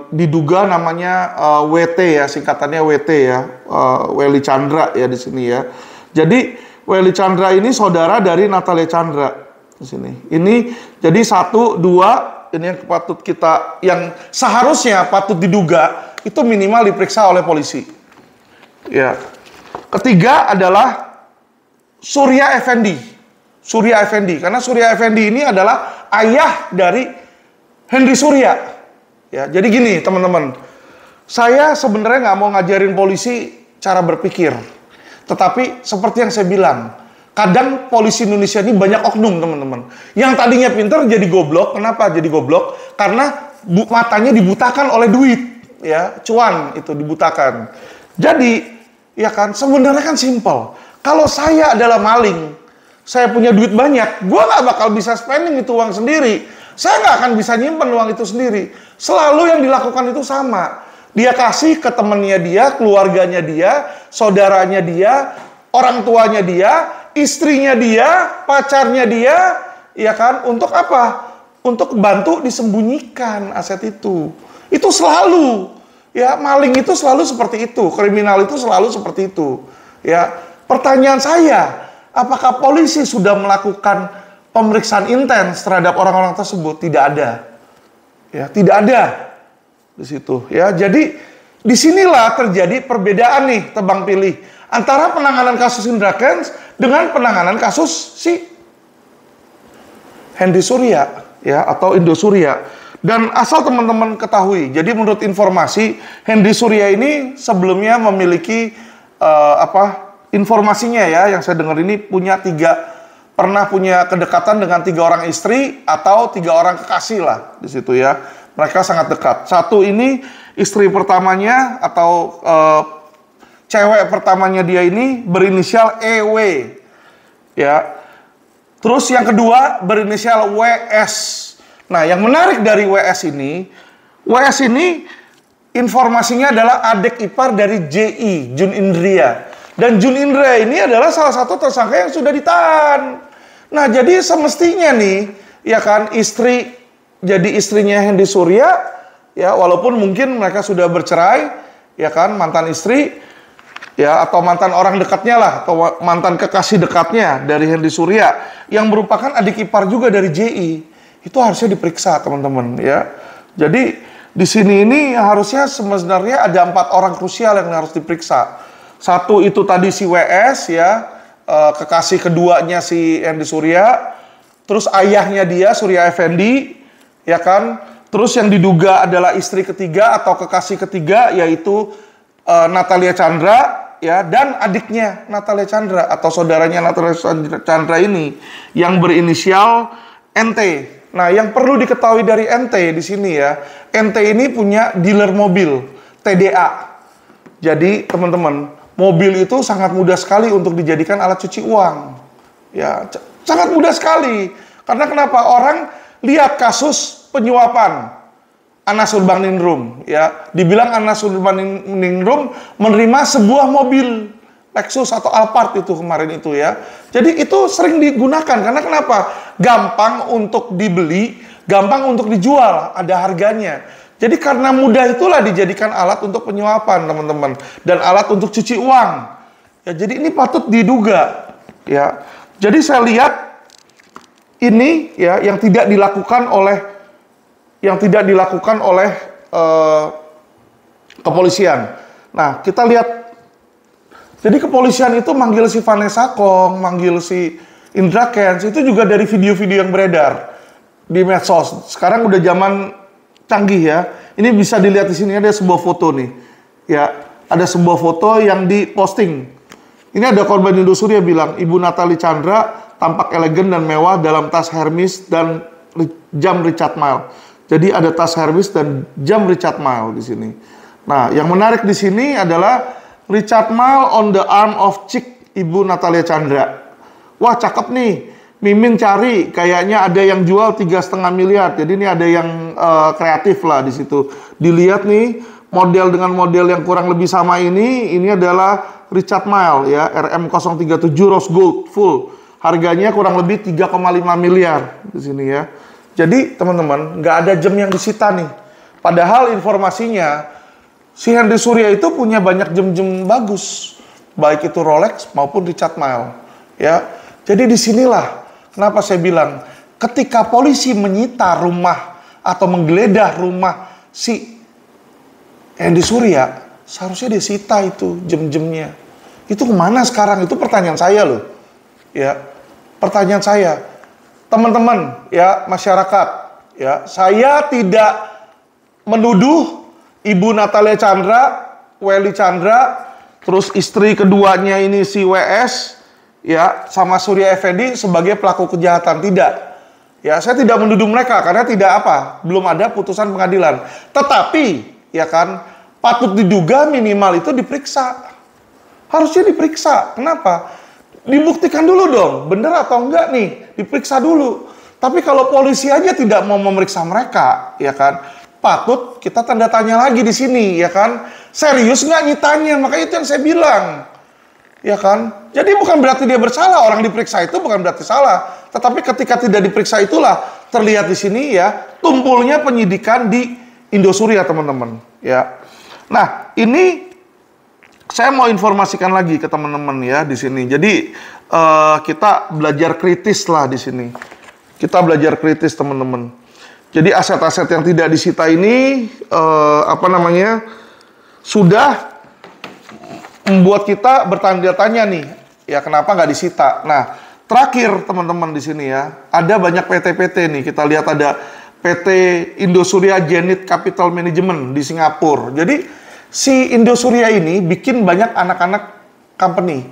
Diduga namanya WT ya, singkatannya WT ya, Welly Chandra ya di sini ya. Jadi Welly Chandra ini saudara dari Natalia Chandra di sini. Ini jadi 1, 2 ini yang patut kita, yang seharusnya patut diduga itu minimal diperiksa oleh polisi. Ya. Ketiga adalah Surya Effendi. Surya Effendi, karena Surya Effendi ini adalah ayah dari Hendy Surya. Ya, jadi gini teman-teman, saya sebenarnya nggak mau ngajarin polisi cara berpikir, tetapi seperti yang saya bilang, kadang polisi Indonesia ini banyak oknum teman-teman. Yang tadinya pinter jadi goblok. Kenapa jadi goblok? Karena matanya dibutakan oleh duit, ya, cuan itu dibutakan. Jadi, ya kan, sebenarnya kan simpel. Kalau saya adalah maling, saya punya duit banyak, gue nggak bakal bisa spending itu uang sendiri. Saya nggak akan bisa nyimpen uang itu sendiri. Selalu yang dilakukan itu sama. Dia kasih ke temannya dia, keluarganya dia, saudaranya dia, orang tuanya dia, istrinya dia, pacarnya dia, ya kan? Untuk apa? Untuk bantu disembunyikan aset itu. Itu selalu, ya, maling itu selalu seperti itu, kriminal itu selalu seperti itu. Ya, pertanyaan saya, apakah polisi sudah melakukan pemeriksaan intens terhadap orang-orang tersebut? Tidak ada. Ya, tidak ada di situ. Ya, jadi disinilah terjadi perbedaan nih, tebang pilih antara penanganan kasus Indra Kents dengan penanganan kasus si Hendy Surya ya, atau Indo Surya. Dan asal teman-teman ketahui, jadi menurut informasi Hendy Surya ini sebelumnya memiliki informasinya ya, yang saya dengar ini pernah punya kedekatan dengan 3 orang istri atau 3 orang kekasih lah di situ ya. Mereka sangat dekat. Satu ini istri pertamanya atau cewek pertamanya dia ini berinisial EW. Ya. Terus yang kedua berinisial WS. Nah, yang menarik dari WS ini informasinya adalah adik ipar dari JI, Jun Indria. Dan Jun Indria ini adalah salah satu tersangka yang sudah ditahan. Nah, jadi semestinya nih, ya kan, jadi istrinya Hendy Surya, ya, walaupun mungkin mereka sudah bercerai, ya kan, mantan istri, ya, atau mantan orang dekatnya lah, atau mantan kekasih dekatnya dari Hendy Surya, yang merupakan adik ipar juga dari JI, itu harusnya diperiksa, teman-teman, ya. Jadi di sini ini harusnya sebenarnya ada 4 orang krusial yang harus diperiksa. Satu itu tadi si WS ya, kekasih keduanya si Hendy Surya, terus ayahnya dia Surya Effendi, ya kan, terus yang diduga adalah istri ketiga atau kekasih ketiga yaitu Natalia Chandra, ya, dan adiknya Natalia Chandra atau saudaranya Natalia Chandra ini yang berinisial NT. Nah, yang perlu diketahui dari NT di sini ya, NT ini punya dealer mobil TDA. Jadi teman-teman, mobil itu sangat mudah sekali untuk dijadikan alat cuci uang. Ya, sangat mudah sekali. Karena kenapa? Orang lihat kasus penyuapan Anas Urbaningrum, ya, dibilang Anas Urbaningrum menerima sebuah mobil Lexus atau Alphard itu kemarin itu ya. Jadi itu sering digunakan karena kenapa? Gampang untuk dibeli, gampang untuk dijual, ada harganya. Jadi karena mudah itulah dijadikan alat untuk penyuapan, teman-teman, dan alat untuk cuci uang. Ya, jadi ini patut diduga, ya. Jadi saya lihat ini ya yang tidak dilakukan oleh kepolisian. Nah, kita lihat. Jadi kepolisian itu manggil si Vanessa Kong, manggil si Indra Kents, itu juga dari video-video yang beredar di medsos. Sekarang udah zaman canggih ya. Ini bisa dilihat di sini ada sebuah foto nih. Ya, ada sebuah foto yang diposting. Ini ada korban Indosuria bilang, Ibu Natali Chandra tampak elegan dan mewah dalam tas Hermes dan jam Richard Mille. Jadi ada tas Hermes dan jam Richard Mille di sini. Nah, yang menarik di sini adalah Richard Mille on the arm of chick Ibu Natalia Chandra. Wah, cakep nih. Mimin cari, kayaknya ada yang jual 3,5 miliar. Jadi ini ada yang kreatif lah di situ. Dilihat nih, model dengan model yang kurang lebih sama ini adalah Richard Mille ya, RM037 Rose Gold full. Harganya kurang lebih 3,5 miliar di sini ya. Jadi teman-teman, nggak ada jam yang disita nih. Padahal informasinya, si Henry Surya itu punya banyak jam-jam bagus. Baik itu Rolex maupun Richard Mille. Ya. Jadi disinilah kenapa saya bilang, ketika polisi menyita rumah atau menggeledah rumah si Henry Surya, seharusnya disita itu jam-jamnya. Itu kemana sekarang? Itu pertanyaan saya loh. Ya, pertanyaan saya. Teman-teman, ya, masyarakat, ya, saya tidak menuduh Ibu Natalia Chandra, Welly Chandra, terus istri keduanya ini si WS, ya, sama Surya Effendi sebagai pelaku kejahatan. Tidak. Ya, saya tidak menuduh mereka karena tidak belum ada putusan pengadilan. Tetapi, ya kan, patut diduga minimal itu diperiksa. Harusnya diperiksa. Kenapa? Dibuktikan dulu dong, bener atau enggak nih, diperiksa dulu. Tapi kalau polisi aja tidak mau memeriksa mereka, ya kan, patut kita tanda tanya lagi di sini, ya kan. Serius nggak nyitanya? Makanya itu yang saya bilang, ya kan. Jadi bukan berarti dia bersalah, orang diperiksa itu bukan berarti salah. Tetapi ketika tidak diperiksa itulah terlihat di sini ya, tumpulnya penyidikan di Indosuria, teman-teman. Ya. Nah, ini saya mau informasikan lagi ke teman-teman ya di sini. Jadi kita belajar kritis lah di sini. Kita belajar kritis, teman-teman. Jadi aset-aset yang tidak disita ini sudah membuat kita bertanya-tanya nih, ya kenapa nggak disita? Nah, terakhir teman-teman di sini ya, ada banyak PT-PT nih. Kita lihat ada PT Indosuria Zenith Capital Management di Singapura. Jadi si Indosuria ini bikin banyak anak-anak company.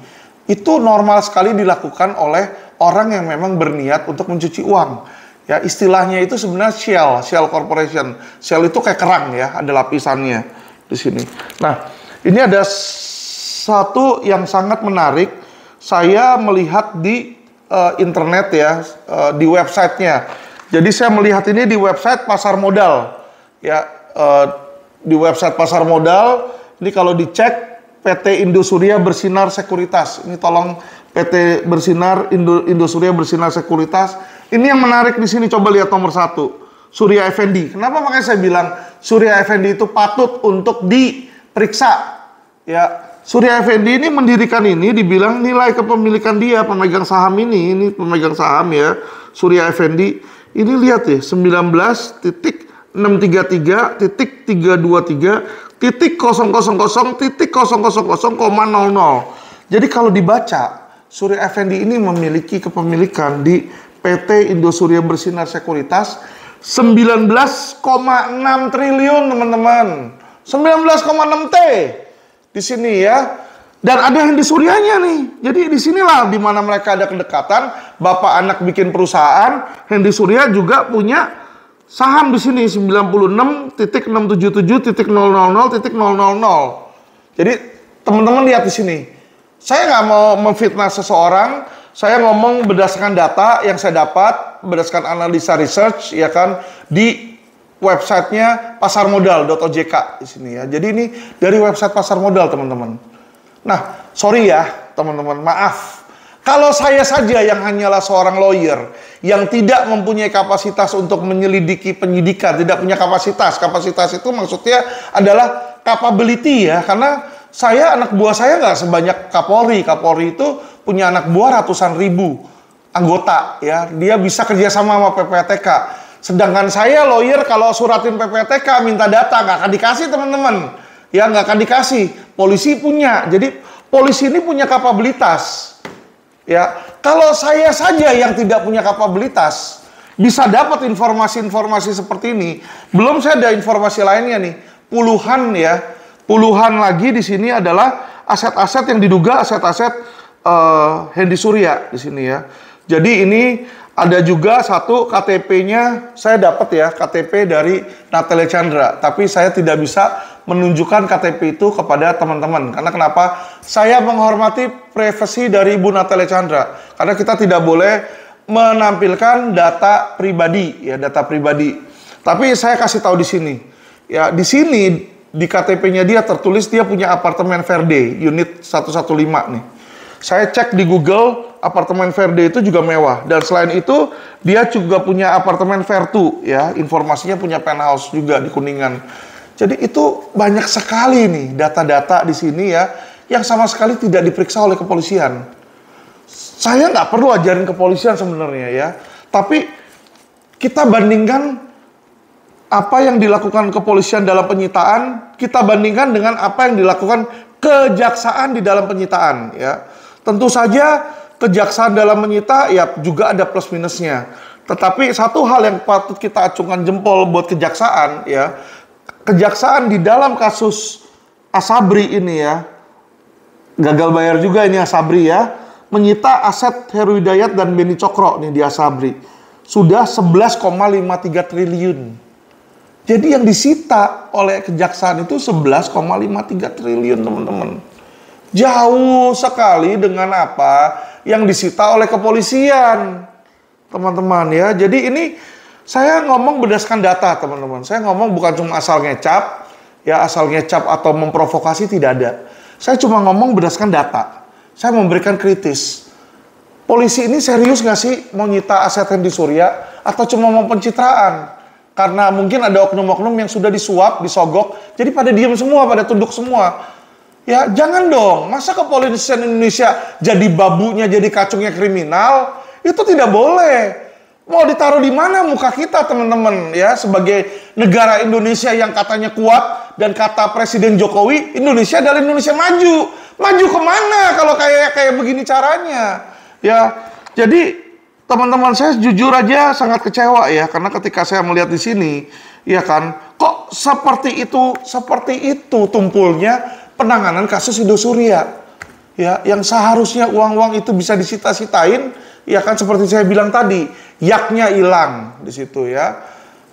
Itu normal sekali dilakukan oleh orang yang memang berniat untuk mencuci uang. Ya, istilahnya itu sebenarnya Shell Corporation. Shell itu kayak kerang ya, ada lapisannya di sini. Nah, ini ada satu yang sangat menarik. Saya melihat di internet ya, di websitenya. Jadi saya melihat ini di website pasar modal. Ya, di website pasar modal, ini kalau dicek PT Indosuria Bersinar Sekuritas. Ini tolong PT Indosuria Bersinar Sekuritas. Ini yang menarik di sini, coba lihat nomor 1, Surya Effendi. Kenapa makanya saya bilang Surya Effendi itu patut untuk diperiksa? Ya, Surya Effendi ini mendirikan ini, dibilang nilai kepemilikan dia, pemegang saham ini pemegang saham ya, Surya Effendi. Ini lihat ya, 19,333.323.000.000,00. Jadi kalau dibaca, Surya Effendi ini memiliki kepemilikan di PT Indosuria Bersinar Sekuritas 19,6 triliun, teman-teman. 19,6 T di sini ya. Dan ada Hendy Suryanya nih. Jadi di sinilah di mana mereka ada kedekatan. Bapak anak bikin perusahaan, Hendy Surya juga punya saham di sini 96.677.000.000. Jadi teman-teman lihat di sini. Saya nggak mau memfitnah seseorang, Saya ngomong berdasarkan data yang saya dapat, berdasarkan analisa research, ya kan, di websitenya pasarmodal.ojk di sini ya. Jadi ini dari website pasar modal, teman-teman. Nah, sorry ya, teman-teman, maaf. Kalau saya saja yang hanyalah seorang lawyer yang tidak mempunyai kapasitas untuk menyelidiki penyidikan, tidak punya kapasitas. Kapasitas itu maksudnya adalah capability ya, karena anak buah saya nggak sebanyak Kapolri. Kapolri itu punya anak buah ratusan ribu anggota ya. Dia bisa kerjasama sama PPTK. Sedangkan saya lawyer kalau suratin PPTK minta data nggak akan dikasih, teman-teman. Ya nggak akan dikasih. Polisi punya. Jadi polisi ini punya kapabilitas. Ya, kalau saya saja yang tidak punya kapabilitas bisa dapat informasi-informasi seperti ini. Belum saya ada informasi lainnya nih. Puluhan lagi di sini adalah aset-aset yang diduga aset-aset Hendy Surya di sini ya. Jadi ini ada juga satu KTP-nya saya dapat ya, KTP dari Natalia Chandra. Tapi saya tidak bisa menunjukkan KTP itu kepada teman-teman. Karena kenapa? Saya menghormati privasi dari Ibu Natalia Chandra. Karena kita tidak boleh menampilkan data pribadi ya, data pribadi. Tapi saya kasih tahu di sini. Ya, di sini di KTP-nya dia tertulis dia punya apartemen Verde, unit 115 nih. Saya cek di Google, apartemen Verde itu juga mewah. Dan selain itu, dia juga punya apartemen Vertu, ya. Informasinya punya penthouse juga di Kuningan. Jadi itu banyak sekali nih data-data di sini ya, yang sama sekali tidak diperiksa oleh kepolisian. Saya nggak perlu ajarin kepolisian sebenarnya ya. Tapi kita bandingkan apa yang dilakukan kepolisian dalam penyitaan, kita bandingkan dengan apa yang dilakukan kejaksaan di dalam penyitaan ya. Tentu saja kejaksaan dalam menyita ya juga ada plus minusnya. Tetapi satu hal yang patut kita acungkan jempol buat kejaksaan ya. Kejaksaan di dalam kasus Asabri ini ya. Gagal bayar juga ini Asabri ya. Menyita aset Heru Hidayat dan Beni Cokro nih di Asabri. Sudah 11,53 triliun. Jadi yang disita oleh kejaksaan itu 11,53 triliun, teman-teman. Jauh sekali dengan apa yang disita oleh kepolisian, teman-teman ya. Jadi ini saya ngomong berdasarkan data, teman-teman. Saya ngomong bukan cuma asal ngecap, ya asal ngecap atau memprovokasi, tidak ada. Saya cuma ngomong berdasarkan data. Saya memberikan kritis. Polisi ini serius nggak sih mau nyita aset Hendy Surya atau cuma mau pencitraan? Karena mungkin ada oknum-oknum yang sudah disuap, disogok, jadi pada diam semua, pada tunduk semua. Ya jangan dong, masa kepolisian Indonesia jadi babunya, jadi kacungnya kriminal? Itu tidak boleh. Mau ditaruh di mana muka kita, teman-teman? Ya, sebagai negara Indonesia yang katanya kuat dan kata Presiden Jokowi, Indonesia adalah Indonesia maju. Maju kemana kalau kayak begini caranya? Ya, jadi teman-teman saya jujur aja sangat kecewa ya, karena ketika saya melihat di sini, ya kan, kok seperti itu tumpulnya penanganan kasus Hendy Surya, ya, yang seharusnya uang-uang itu bisa disita-sitain, ya kan seperti saya bilang tadi, yaknya hilang di situ ya,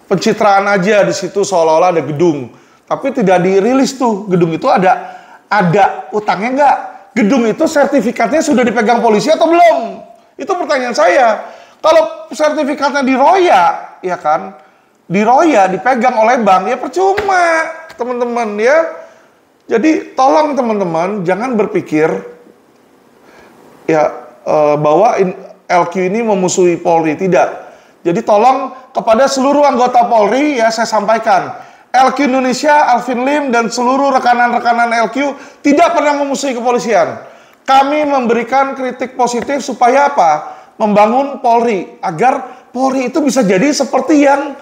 pencitraan aja di situ seolah-olah ada gedung, tapi tidak dirilis tuh gedung itu ada utangnya nggak, gedung itu sertifikatnya sudah dipegang polisi atau belum, itu pertanyaan saya. Kalau sertifikatnya diroya, ya kan, diroya dipegang oleh bank, ya percuma, teman-teman ya. Jadi tolong teman-teman jangan berpikir ya bahwa LQ ini memusuhi Polri, tidak. Jadi tolong kepada seluruh anggota Polri ya saya sampaikan, LQ Indonesia, Alvin Lim dan seluruh rekanan-rekanan LQ tidak pernah memusuhi kepolisian. Kami memberikan kritik positif supaya apa? Membangun Polri agar Polri itu bisa jadi seperti yang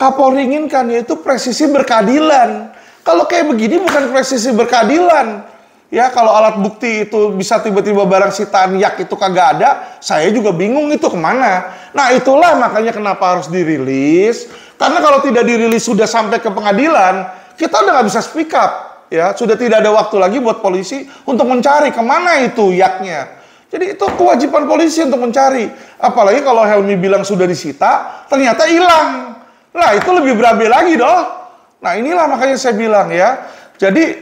Kapolri inginkan, yaitu presisi berkeadilan. Kalau kayak begini bukan presisi berkeadilan. Ya, kalau alat bukti itu bisa tiba-tiba barang sitaan yak itu kagak ada, saya juga bingung itu kemana. Nah, itulah makanya kenapa harus dirilis. Karena kalau tidak dirilis sudah sampai ke pengadilan, kita udah nggak bisa speak up. Ya, sudah tidak ada waktu lagi buat polisi untuk mencari kemana itu yaknya. Jadi itu kewajiban polisi untuk mencari. Apalagi kalau Helmi bilang sudah disita, ternyata hilang. Nah, itu lebih berabe lagi doh. Nah inilah makanya saya bilang ya, jadi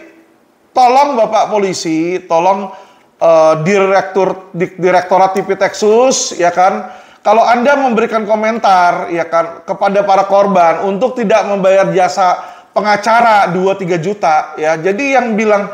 tolong Bapak Polisi, tolong Direktorat Tipitexus, ya kan, kalau Anda memberikan komentar, ya kan, kepada para korban untuk tidak membayar jasa pengacara 2-3 juta, ya. Jadi yang bilang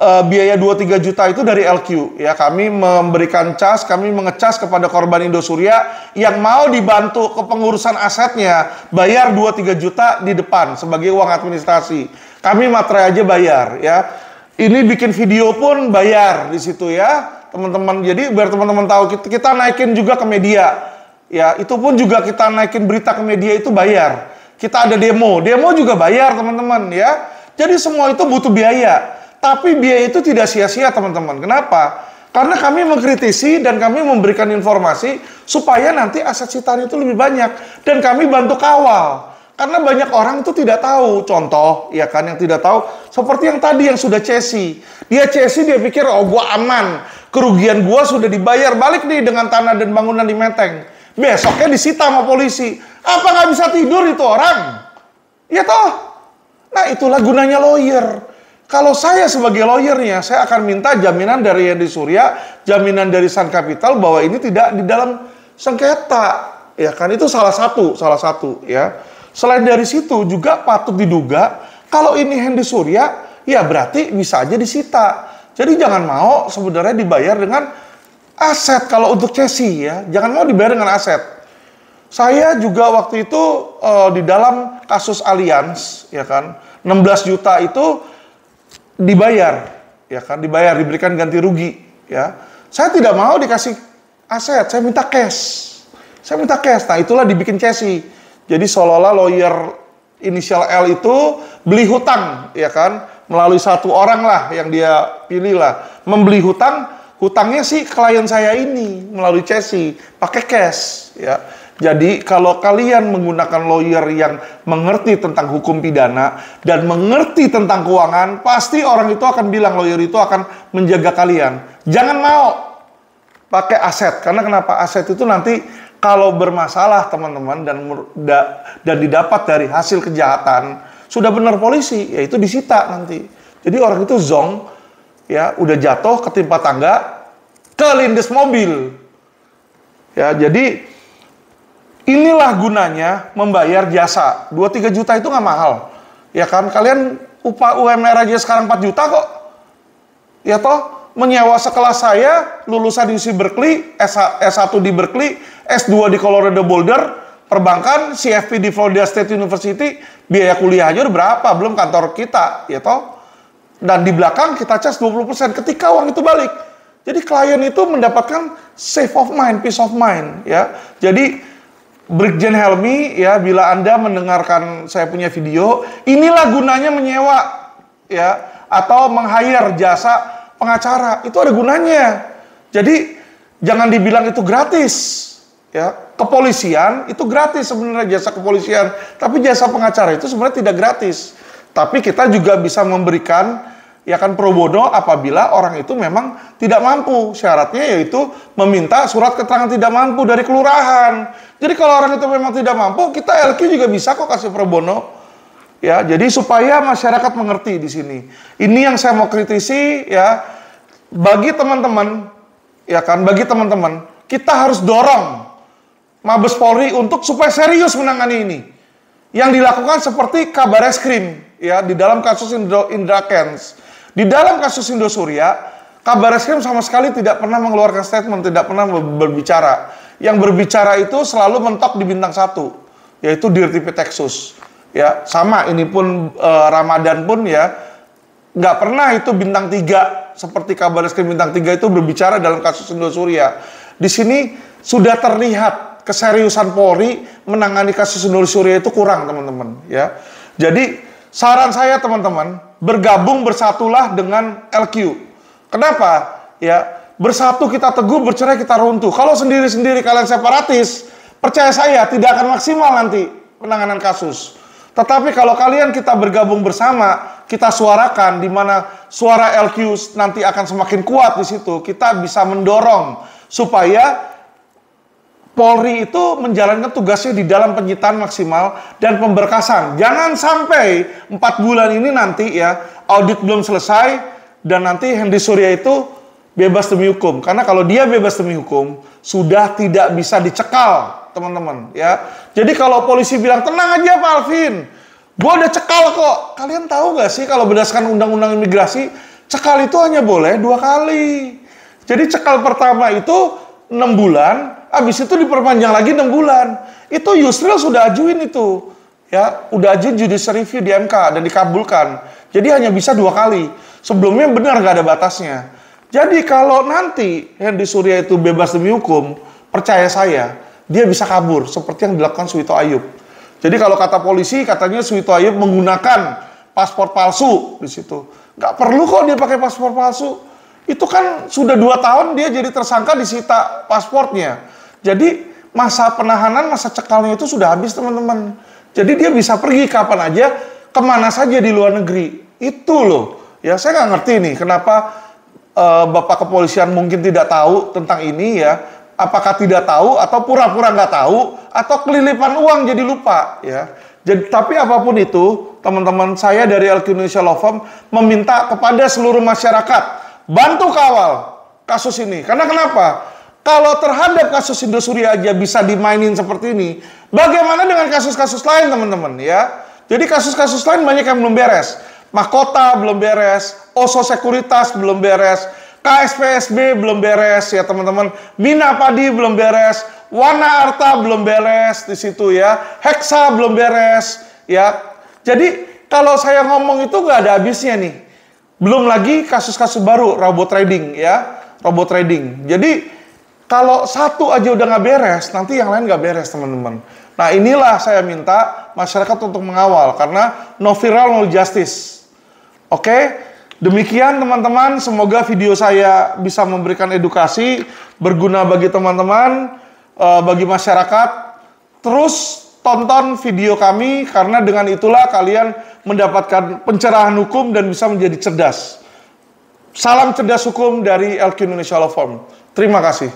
biaya 2-3 juta itu dari LQ, ya. Kami memberikan cas, kami mengecas kepada korban Indosuria yang mau dibantu kepengurusan asetnya, bayar 2-3 juta di depan sebagai uang administrasi. Kami materai aja bayar, ya. Ini bikin video pun bayar di situ, ya, teman-teman. Jadi biar teman-teman tahu, kita naikin juga ke media, ya. Itu pun juga kita naikin berita ke media itu bayar. Kita ada demo juga bayar, teman-teman, ya. Jadi semua itu butuh biaya. Tapi biaya itu tidak sia-sia, teman-teman. Kenapa? Karena kami mengkritisi dan kami memberikan informasi supaya nanti aset sitaan itu lebih banyak, dan kami bantu kawal. Karena banyak orang itu tidak tahu. Contoh, ya kan, yang tidak tahu seperti yang tadi yang sudah cesi. Dia cesi, dia pikir, oh gua aman, kerugian gua sudah dibayar, balik nih dengan tanah dan bangunan di Menteng. Besoknya disita sama polisi. Apa nggak bisa tidur itu orang? Ya toh. Nah, itulah gunanya lawyer. Kalau saya sebagai lawyernya, saya akan minta jaminan dari Hendy Surya, jaminan dari Sun Capital bahwa ini tidak di dalam sengketa. Ya kan, itu salah satu, ya. Selain dari situ juga patut diduga kalau ini Hendy Surya, ya berarti bisa aja disita. Jadi jangan mau sebenarnya dibayar dengan aset kalau untuk cesi, ya. Jangan mau dibayar dengan aset. Saya juga waktu itu di dalam kasus Allianz, ya kan, 16 juta itu dibayar, ya kan, diberikan ganti rugi, ya. Saya tidak mau dikasih aset, saya minta cash. Nah, itulah dibikin cesi. Jadi seolah-olah lawyer inisial L itu beli hutang, ya kan, melalui satu orang lah yang dia pilih lah, membeli hutangnya sih klien saya ini melalui cesi, pakai cash, ya. Jadi kalau kalian menggunakan lawyer yang mengerti tentang hukum pidana dan mengerti tentang keuangan, pasti orang itu akan bilang, lawyer itu akan menjaga kalian. Jangan mau pakai aset, karena kenapa? Aset itu nanti kalau bermasalah, teman-teman, dan didapat dari hasil kejahatan, sudah benar polisi, ya itu disita nanti. Jadi orang itu zonk, ya, udah jatuh ketimpa tangga, kelindes mobil. Ya, jadi inilah gunanya membayar jasa. 2-3 juta itu nggak mahal. Ya kan, kalian upah UMR aja sekarang 4 juta kok. Ya toh, menyewa sekelas saya, lulusan UC Berkeley, S1 di Berkeley, S2 di Colorado Boulder, perbankan, CFP di Florida State University, biaya kuliah aja udah berapa, belum kantor kita, ya toh. Dan di belakang kita cas 20% ketika uang itu balik. Jadi klien itu mendapatkan peace of mind, ya. Jadi Brigjen Helmi, ya, bila Anda mendengarkan saya punya video, inilah gunanya menyewa, ya, atau meng-hire jasa pengacara, itu ada gunanya. Jadi jangan dibilang itu gratis, ya. Kepolisian itu gratis sebenarnya, jasa kepolisian, tapi jasa pengacara itu sebenarnya tidak gratis. Tapi kita juga bisa memberikan, ya kan, pro bono apabila orang itu memang tidak mampu. Syaratnya yaitu meminta surat keterangan tidak mampu dari kelurahan. Jadi kalau orang itu memang tidak mampu, kita LQ juga bisa kok kasih pro bono. Ya, jadi supaya masyarakat mengerti di sini. Ini yang saya mau kritisi, ya. Bagi teman-teman, ya kan, kita harus dorong Mabes Polri untuk supaya serius menangani ini. Yang dilakukan seperti Kabar Eskrim, ya, di dalam kasus Indra Kents. Di dalam kasus Indosuria, Kabar Eskrim sama sekali tidak pernah mengeluarkan statement, tidak pernah berbicara. Yang berbicara itu selalu mentok di bintang 1, yaitu Dirtipitexus. Ya, sama ini pun Ramadan pun, ya, nggak pernah itu bintang 3 seperti Kabar Eskrim bintang 3 itu berbicara dalam kasus Indosuria. Di sini sudah terlihat keseriusan Polri menangani kasus Indosuria itu kurang, teman-teman, ya. Jadi saran saya, teman-teman, bergabung, bersatulah dengan LQ. Kenapa? Ya, bersatu kita teguh, bercerai kita runtuh. Kalau sendiri-sendiri kalian separatis, percaya saya tidak akan maksimal nanti penanganan kasus. Tetapi kalau kalian kita bergabung bersama, kita suarakan, di mana suara LQ nanti akan semakin kuat di situ. Kita bisa mendorong supaya Polri itu menjalankan tugasnya di dalam penyitaan maksimal dan pemberkasan. Jangan sampai 4 bulan ini nanti, ya, audit belum selesai dan nanti Hendy Surya itu bebas demi hukum. Karena kalau dia bebas demi hukum, sudah tidak bisa dicekal, teman-teman. Ya, jadi kalau polisi bilang tenang aja Pak Alvin, gue udah cekal kok. Kalian tahu nggak sih kalau berdasarkan undang-undang imigrasi, cekal itu hanya boleh 2 kali. Jadi cekal pertama itu 6 bulan, habis itu diperpanjang lagi 6 bulan. Itu Yusril sudah ajuin itu. Ya, udah ajuin judicial review di MK dan dikabulkan. Jadi hanya bisa 2 kali. Sebelumnya benar nggak ada batasnya. Jadi kalau nanti Hendy Surya itu bebas demi hukum, percaya saya, dia bisa kabur seperti yang dilakukan Suwito Ayub. Jadi kalau kata polisi, katanya Suwito Ayub menggunakan paspor palsu di situ. Nggak perlu kok dia pakai paspor palsu. Itu kan sudah 2 tahun dia jadi tersangka, disita paspornya. Jadi masa penahanan, masa cekalnya itu sudah habis, teman-teman. Jadi dia bisa pergi kapan aja, kemana saja di luar negeri. Itu loh. Ya saya nggak ngerti nih kenapa Bapak kepolisian mungkin tidak tahu tentang ini ya. Apakah tidak tahu atau pura-pura nggak tahu atau kelilipan uang jadi lupa ya. Jadi tapi apapun itu, teman-teman, saya dari LQ Indonesia Law Firm meminta kepada seluruh masyarakat bantu kawal kasus ini. Karena kenapa? Kalau terhadap kasus Indo Surya aja bisa dimainin seperti ini, bagaimana dengan kasus-kasus lain, teman-teman ya? Jadi kasus-kasus lain banyak yang belum beres. Mahkota belum beres, Oso Sekuritas belum beres, KSPSB belum beres ya, teman-teman. Mina Padi belum beres, Wana Arta belum beres di situ ya. Hexa belum beres ya. Jadi kalau saya ngomong itu nggak ada habisnya nih. Belum lagi kasus-kasus baru, robot trading ya, robot trading. Jadi kalau satu aja udah nggak beres, nanti yang lain nggak beres, teman-teman. Nah inilah saya minta masyarakat untuk mengawal, karena no viral, no justice. Oke, demikian teman-teman. Semoga video saya bisa memberikan edukasi, berguna bagi teman-teman, bagi masyarakat. Terus tonton video kami, karena dengan itulah kalian mendapatkan pencerahan hukum dan bisa menjadi cerdas. Salam cerdas hukum dari LQ Indonesia Law Firm. Terima kasih.